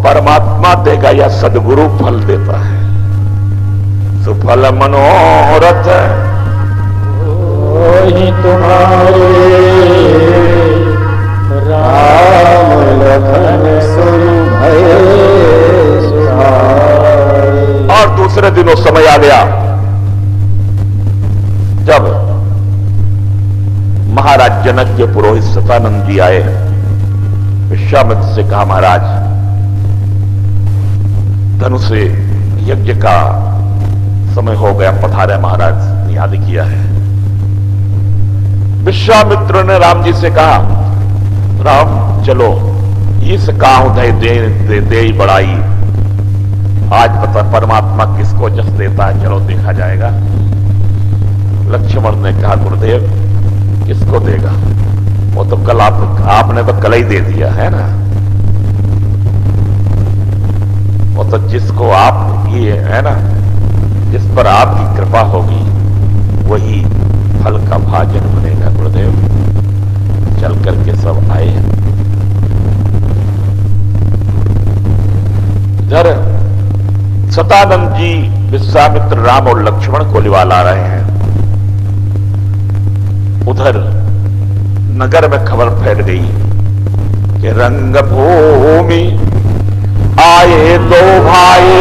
A: परमात्मा देगा या सदगुरु फल देता है। सुफल मनोरथ
C: ही तुम्हारे, राम लखन सुन भय सुधारे।
A: और दूसरे दिनों समय आ गया जब महाराज जनक के पुरोहित सतानंद जी आए। विश्वामित्र से कहा महाराज धनुष यज्ञ का समय हो गया, पधारे महाराज, याद किया है। विश्वामित्र ने राम जी से कहा राम चलो इस काहू दे बढ़ाई, आज पता परमात्मा किसको जस देता है, चलो देखा जाएगा। लक्ष्मण ने कहा गुरुदेव किसको देगा?
B: तो कल आपने तो कल ही दे दिया है ना। वो तो जिसको आप ये है ना, जिस पर आपकी कृपा होगी वही फल का भाजन बनेगा। गुरुदेव चल करके सब आए। इधर सतानंद जी विश्वामित्र, राम और लक्ष्मण को लिवा ला रहे हैं। उधर नगर में खबर फैल गई कि रंगभूमि आए दो भाई,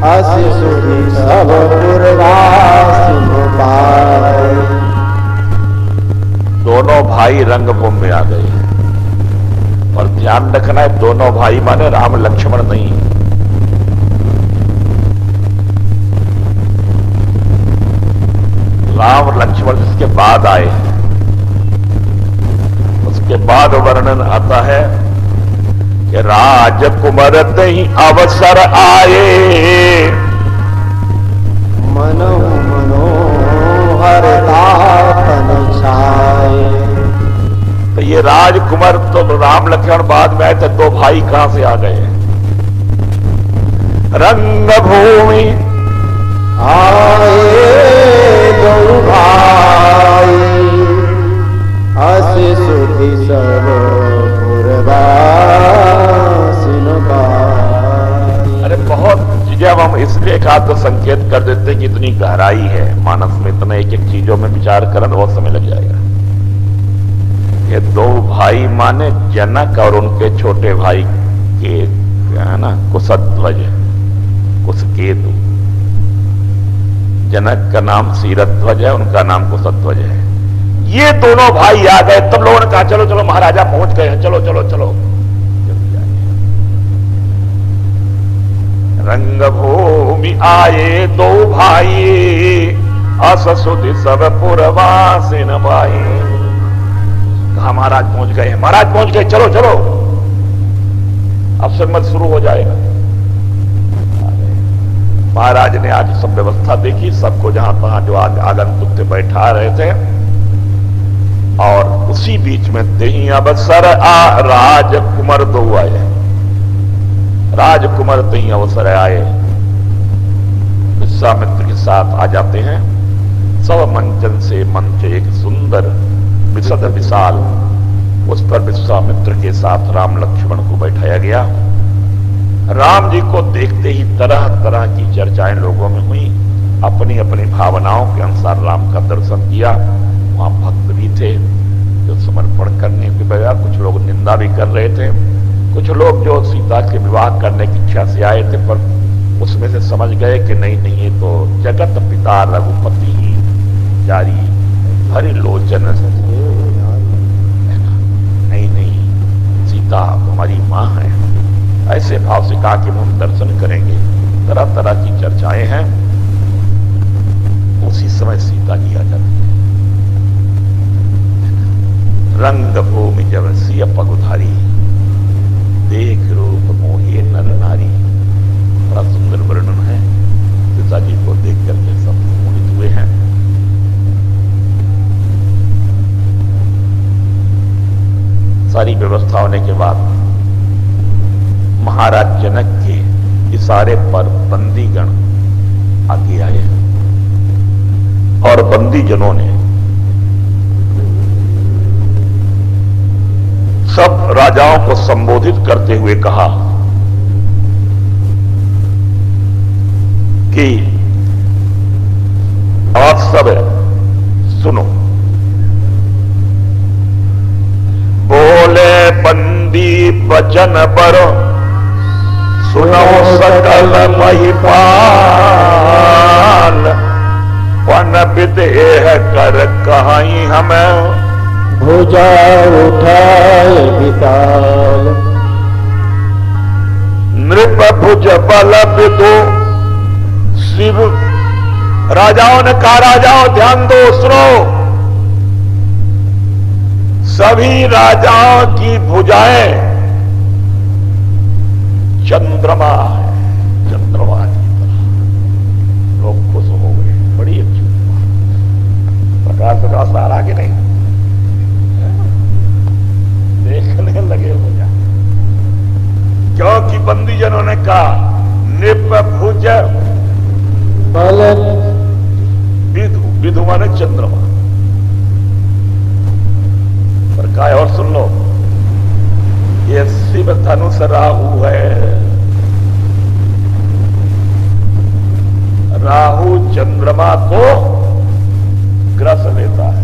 C: असुरी सब पुरवासिन पाए।
B: दोनों भाई रंगभूमि में आ गए। और ध्यान रखना है, दोनों भाई माने राम लक्ष्मण नहीं। राम लक्ष्मण जिसके बाद आए, उसके बाद वर्णन आता है कि राजकुमार ही अवसर आए,
C: मनो मनोहर तापन छाए।
B: तो ये राजकुमार तो राम लक्ष्मण बाद में आए थे, दो भाई कहां से आ गए? रंगभूमि
C: आए दो भाई, अस सुधि सब पुरवासिन पाए।
B: अरे बहुत जब हम इसलिए कहा तो संकेत कर देते हैं कि इतनी गहराई है मानस में, इतने एक एक चीजों में विचार करना बहुत समय लग जाएगा। ये दो भाई माने जनक और उनके छोटे भाई के है ना, कुशध्वज, कुशकेतु। जनक का नाम सीरध्वज है, उनका नाम कुशध्वज है। ये दोनों भाई आ गए, तब लोगों ने कहा चलो चलो महाराजा पहुंच गए हैं, चलो चलो चलो। रंगभूमि आए दो भाई, असुधि सब पुरवासिन भाई। कहा महाराज पहुंच गए हैं, महाराज पहुंच गए, चलो चलो। अब संगत शुरू हो जाएगा। महाराज ने आज सब व्यवस्था देखी, सबको जहां तहां जो आगंतुक थे बैठा रहे थे। और उसी बीच में तेही अवसर आ राजकुमार दो आए। राजकुमार तेही अवसर आए, विश्वामित्र के साथ आ जाते हैं। सब मंचन से मंच एक सुंदर विशद विशाल, उस पर विश्वामित्र के साथ राम लक्ष्मण को बैठाया गया। राम जी को देखते ही तरह तरह की चर्चाएं लोगों में हुई। अपनी अपनी भावनाओं के अनुसार राम का दर्शन किया। वहां भक्त भी थे जो समर्पण करने के बजाय, कुछ लोग निंदा भी कर रहे थे। कुछ लोग जो सीता के विवाह करने की इच्छा से आए थे, पर उसमें से समझ गए कि नहीं नहीं, ये तो जगत पिता रघुपति ही जारी हरि लोचन, नहीं नहीं, सीता हमारी मां है। ऐसे भाव से कहा कि हम दर्शन करेंगे। तरह तरह की चर्चाएं हैं। उसी समय सीता जी आ जाती है। रंगभूमि जब सिय पगुधारी, देख रूप मोहे नर नारी। बड़ा सुंदर वर्णन है। सीता जी को देख करके सब मोहित हुए हैं। सारी व्यवस्था होने के बाद महाराज जनक के इशारे पर बंदीगण आगे आए और बंदीजनों ने सब राजाओं को संबोधित करते हुए कहा कि आप सब सुनो। बोले बंदी वचन पर सुनो सकल महिपाल, पन विदेह कर कहाई हमें
C: भुजा उठाए विताल।
B: नृप भुज बल विदो शिव। राजाओं ने कहा, राजाओं ध्यान दो, सुनो। सभी राजाओं की भुजाएं चंद्रमा है, चंद्रमा की तरह। लोग खुश हो गए, बड़ी अच्छी प्रकाश प्रकाश आ रहा कि नहीं? का निप भुज
C: बल
B: विधु, विधु माने चंद्रमा। पर काय और सुन लो, ये शिव धनुष राहु है। राहु चंद्रमा को ग्रस लेता है।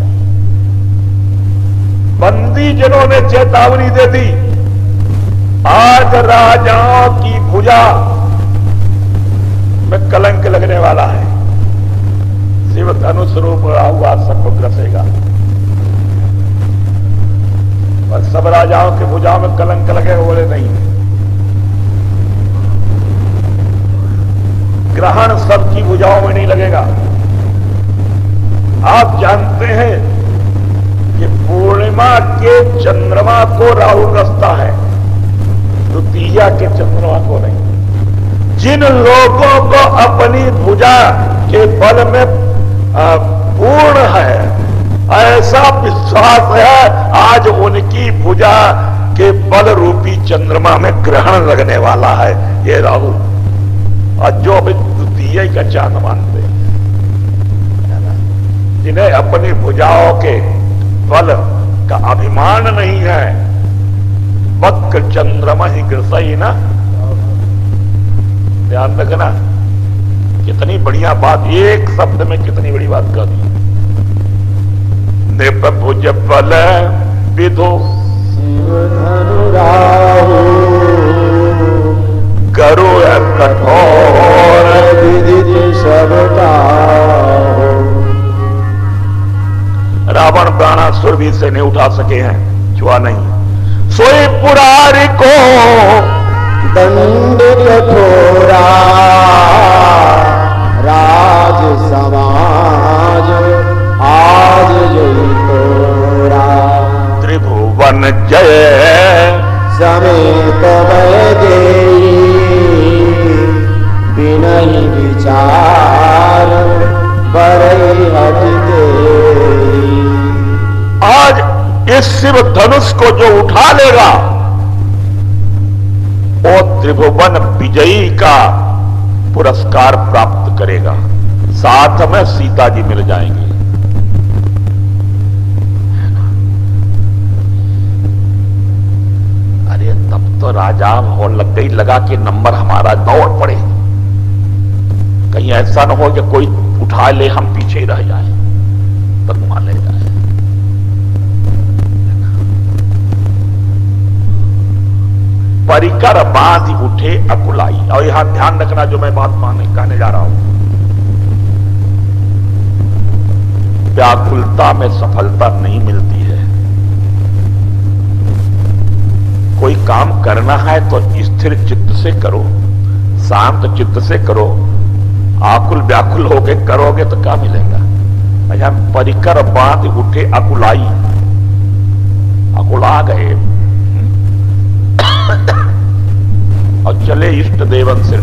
B: बंदी जिन्होंने चेतावनी दे दी, आज राजाओं की भुजा में कलंक लगने वाला है। शिव धनुष रूप राहु आज सबको ग्रसेगा और सब राजाओं की भुजाओं में कलंक लगेगा, बोले नहीं। ग्रहण सबकी भुजाओं में नहीं लगेगा। आप जानते हैं कि पूर्णिमा के चंद्रमा को राहु ग्रसता है, द्वितीया के चंद्रमा को नहीं। जिन लोगों को अपनी भुजा के बल में पूर्ण है, ऐसा विश्वास है, आज उनकी भुजा के बल रूपी चंद्रमा में ग्रहण लगने वाला है ये राहु। और जो अभी द्वितीय का चांद मानते हैं, जिन्हें अपनी भुजाओं के बल का अभिमान नहीं है, वक्र चंद्रमा ही ग्रसई ना। ध्यान रखना, कितनी बढ़िया बात, एक शब्द में कितनी बड़ी बात कर दी। निप भुज बल विधु
C: शिव धनु राहु
B: करो कठोर
C: विदित सबका हो।
B: रावण बाणासुर भी इसे नहीं उठा सके हैं, छुआ नहीं। सोई पुरारी को
C: दंड कठोरा राज समाज आज जय तोरा।
B: त्रिभुवन जय
C: समेत भय देई बिनहि विचार बरई हट तेरी।
B: आज इस शिव धनुष को जो उठा लेगा वो त्रिभुवन विजयी का पुरस्कार प्राप्त करेगा, साथ में सीता जी मिल जाएंगे। अरे तब तो राजा हो लग गई, लगा के नंबर हमारा दौड़ पड़े, कहीं ऐसा न हो कि कोई उठा ले हम पीछे ही रह जाए, तनुआ ले जाए। परिकर बांध उठे अकुलाई। और यहां ध्यान रखना, जो मैं बात कहने जा रहा हूं, व्याकुलता में सफलता नहीं मिलती है। कोई काम करना है तो स्थिर चित्त से करो, शांत चित्त से करो। आकुल व्याकुल होके करोगे तो क्या मिलेगा। अच्छा, परिकर बांध उठे अकुलाई, अकुला गए और चले इष्ट देवन से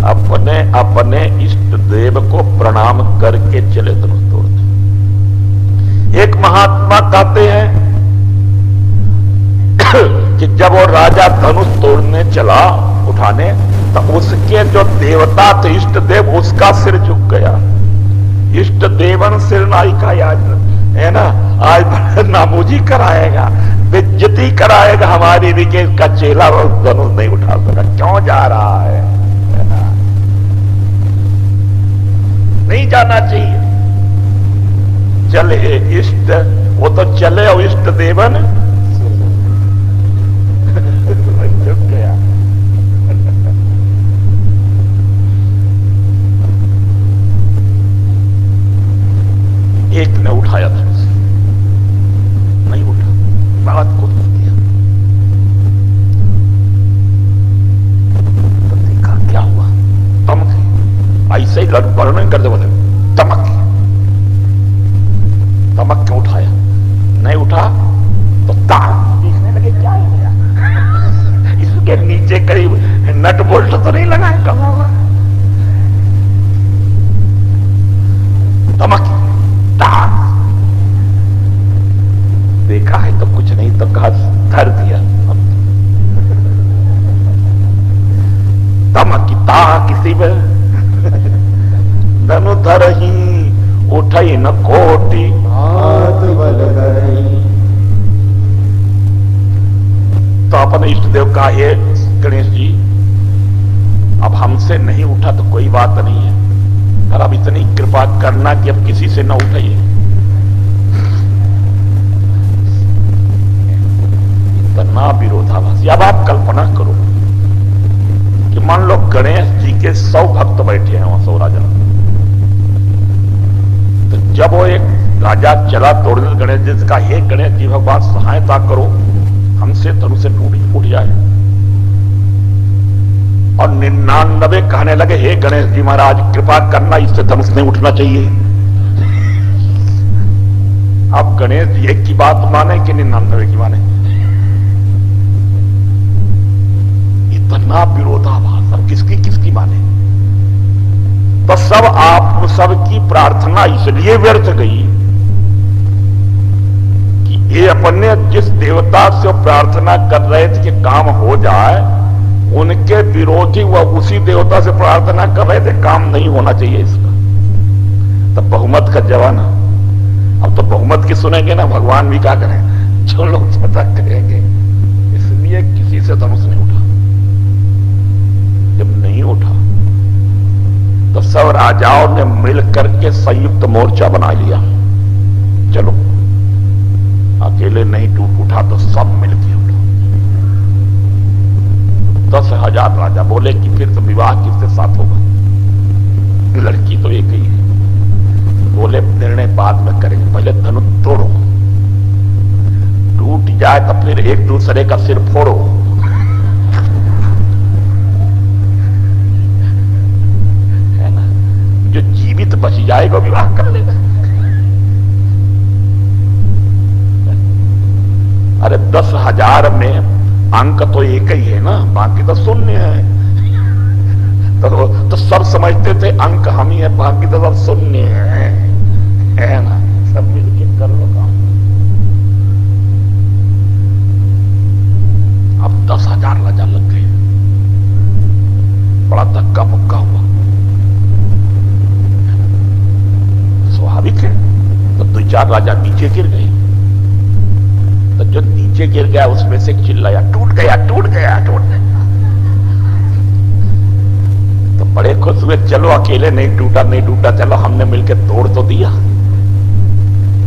B: अपने अपने इष्ट देव को प्रणाम करके चले धनुष तोड़ते। एक महात्मा कहते हैं कि जब वो राजा धनुष तोड़ने चला उठाने, तो उसके जो देवता थे इष्ट देव, उसका सिर झुक गया। इष्ट देवन सिर नाई का याद है ना, आज नामूजी कराएगा, बेइज्जती कराएगा हमारी भी कि इसका चेला वो धनुष नहीं उठा सका, क्यों जा रहा है ना? नहीं जाना चाहिए। चले इष्ट, वो तो चले और इष्ट देवन झुक गया। एक ने उठाया धनुष, नहीं उठा, बात को दिया। तो देखा क्या हुआ, तमक ऐसे ही वर्णन करते बोले तमक, तमक क्यों उठाया, नहीं उठा तो तार देखने लगे क्या हो गया। इसके नीचे करीब नट बोल्ट तो नहीं लगा है, कहाँ होगा। तमक देखा है तो कुछ नहीं, तो कहा धर दिया। फांसी पे धनु धरही उठई न कोटि
C: हाथ बल करही।
B: तो अपने इष्ट देव का ये गणेश जी अब हमसे नहीं उठा तो कोई बात नहीं है, पर अब इतनी कृपा करना कि अब किसी से न उठाइए। इतना विरोधाभासी। अब आप कल्पना करो कि मान लो गणेश जी के 100 भक्त बैठे हैं वहां 100 राजा, तो जब वो एक राजा चला तोड़ने गणेश जी से कहा, हे गणेश जी भगवान सहायता करो, हमसे धनुष से टूट जाए। और 99 कहने लगे, हे गणेश जी महाराज कृपा करना, इससे धनुष नहीं उठना चाहिए। अब गणेश जी एक की बात माने कि 99 की माने? इतना विरोधाभास, अब किसकी किसकी माने? तो सब आप सबकी प्रार्थना इसलिए व्यर्थ गई कि ये अपने जिस देवता से प्रार्थना कर रहे थे कि काम हो जाए, उनके विरोधी वह उसी देवता से प्रार्थना कर रहे थे काम नहीं होना चाहिए इसका। तब बहुमत का जमाना, अब तो बहुमत की सुनेंगे ना, भगवान भी क्या करें, जो लोग पता करेंगे। इसलिए किसी से धनुष नहीं उठा। जब नहीं उठा तो सब राजाओं ने मिलकर के संयुक्त मोर्चा बना लिया, चलो अकेले नहीं टूट उठा तो सब मिलके उठो। 10,000 राजा बोले कि फिर तो विवाह किसके साथ होगा, लड़की तो एक ही है। बोले निर्णय बाद में करेंगे, पहले धनुष तोड़ो, टूट जाए तो फिर एक दूसरे का सिर फोड़ो। है ना, जो जीवित बच जाएगा विवाह कर लेगा। अरे 10,000 में अंक तो एक ही है ना, बाकी तो शून्य है। तो सब समझते थे अंक हम ही है, बाकी तो सब शून्य है ना। सब मिलके कर लो काम। अब 10,000 राजा लग गए, बड़ा धक्का मुक्का हुआ। स्वाभाविक है, तो 2-4 राजा नीचे गिर गए। तो जो नीचे गिर गया उसमें से चिल्लाया, टूट गया टूट गया टूट गया। तो बड़े खुश हुए, चलो अकेले नहीं टूटा, चलो हमने मिलकर तोड़ तो दिया।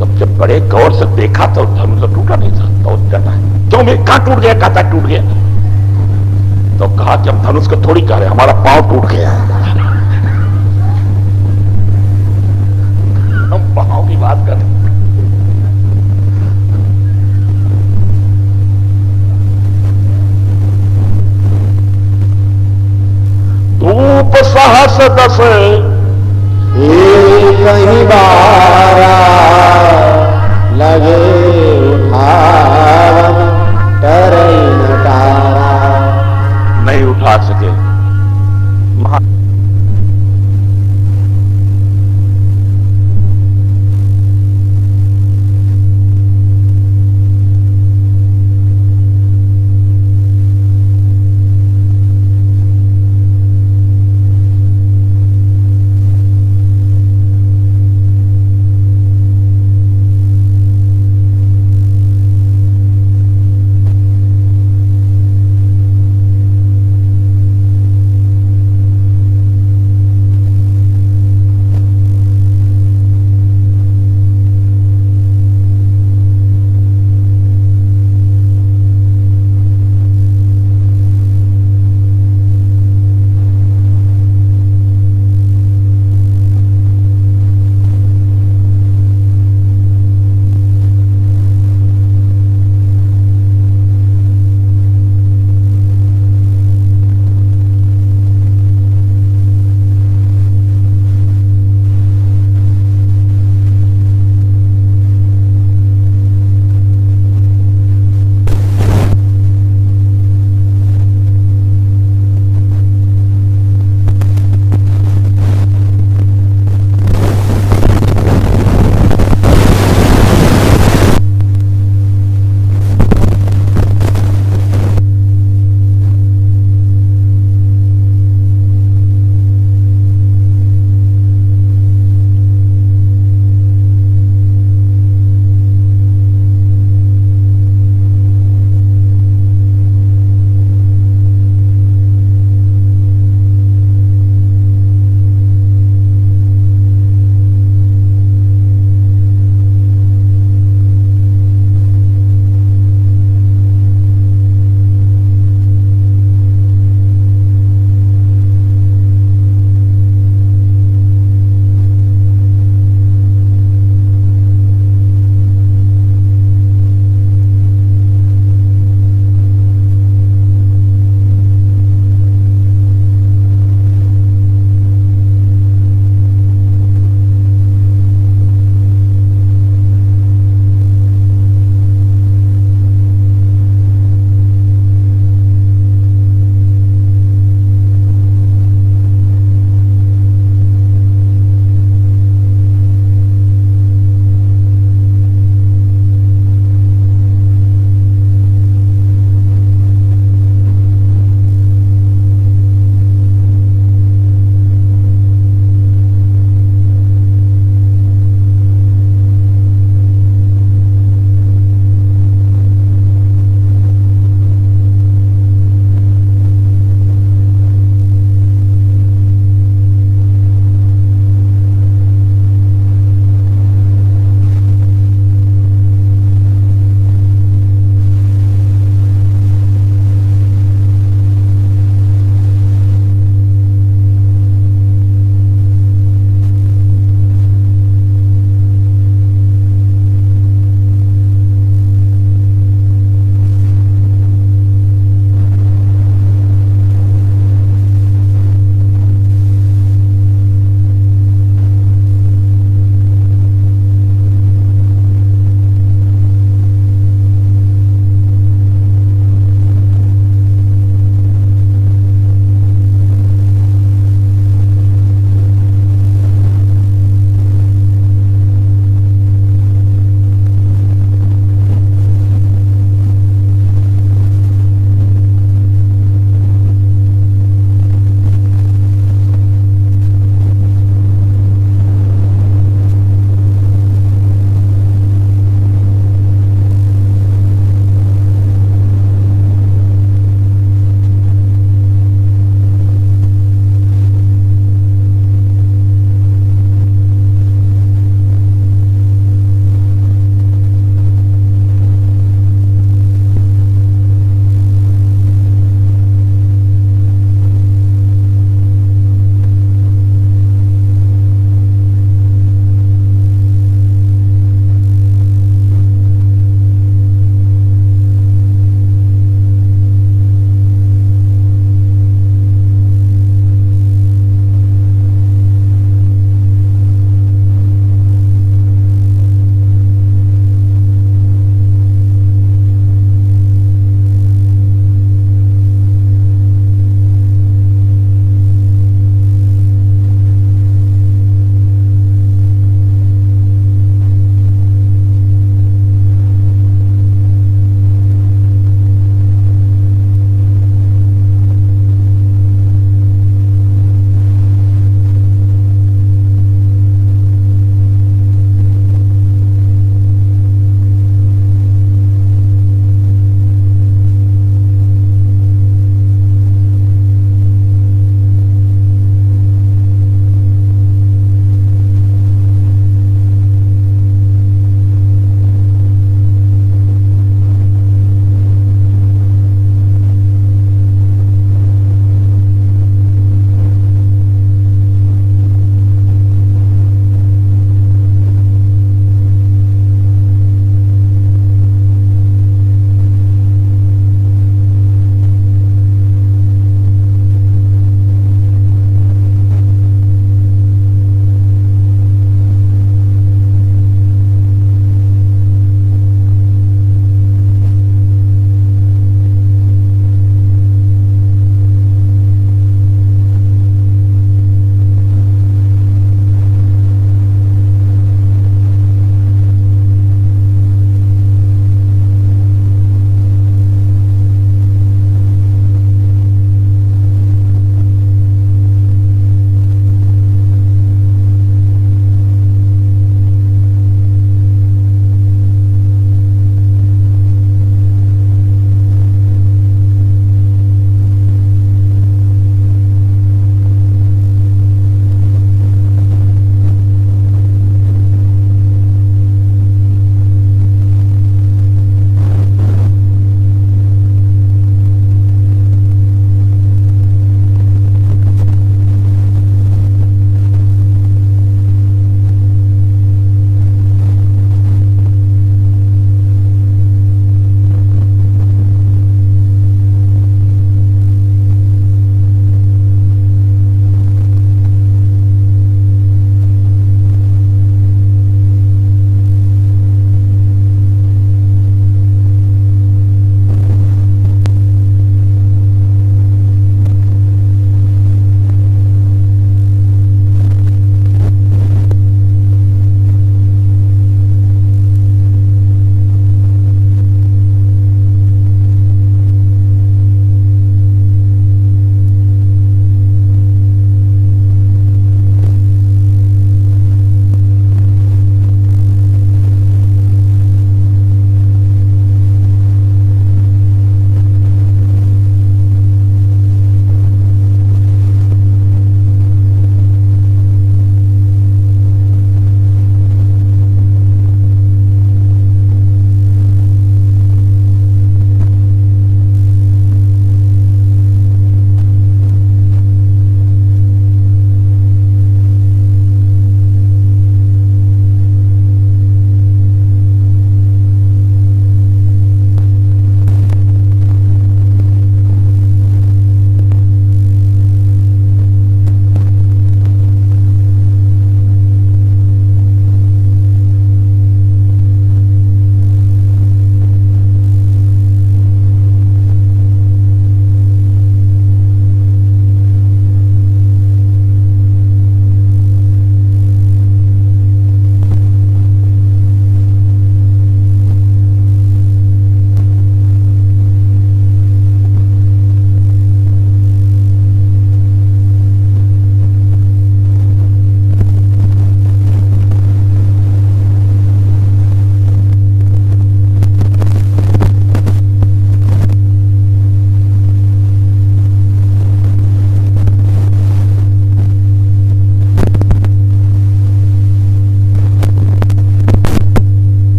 B: तब जब बड़े गौर से देखा तो धनुष तो टूटा नहीं था। तो क्यों मैं कहां टूट गया, कहता टूट गया। तो कहा कि हम धनुष को थोड़ी कह रहे, हमारा पांव टूट गया। हम पांव की बात कर रहे। धूप सहस 10
C: एक ही बारा लगे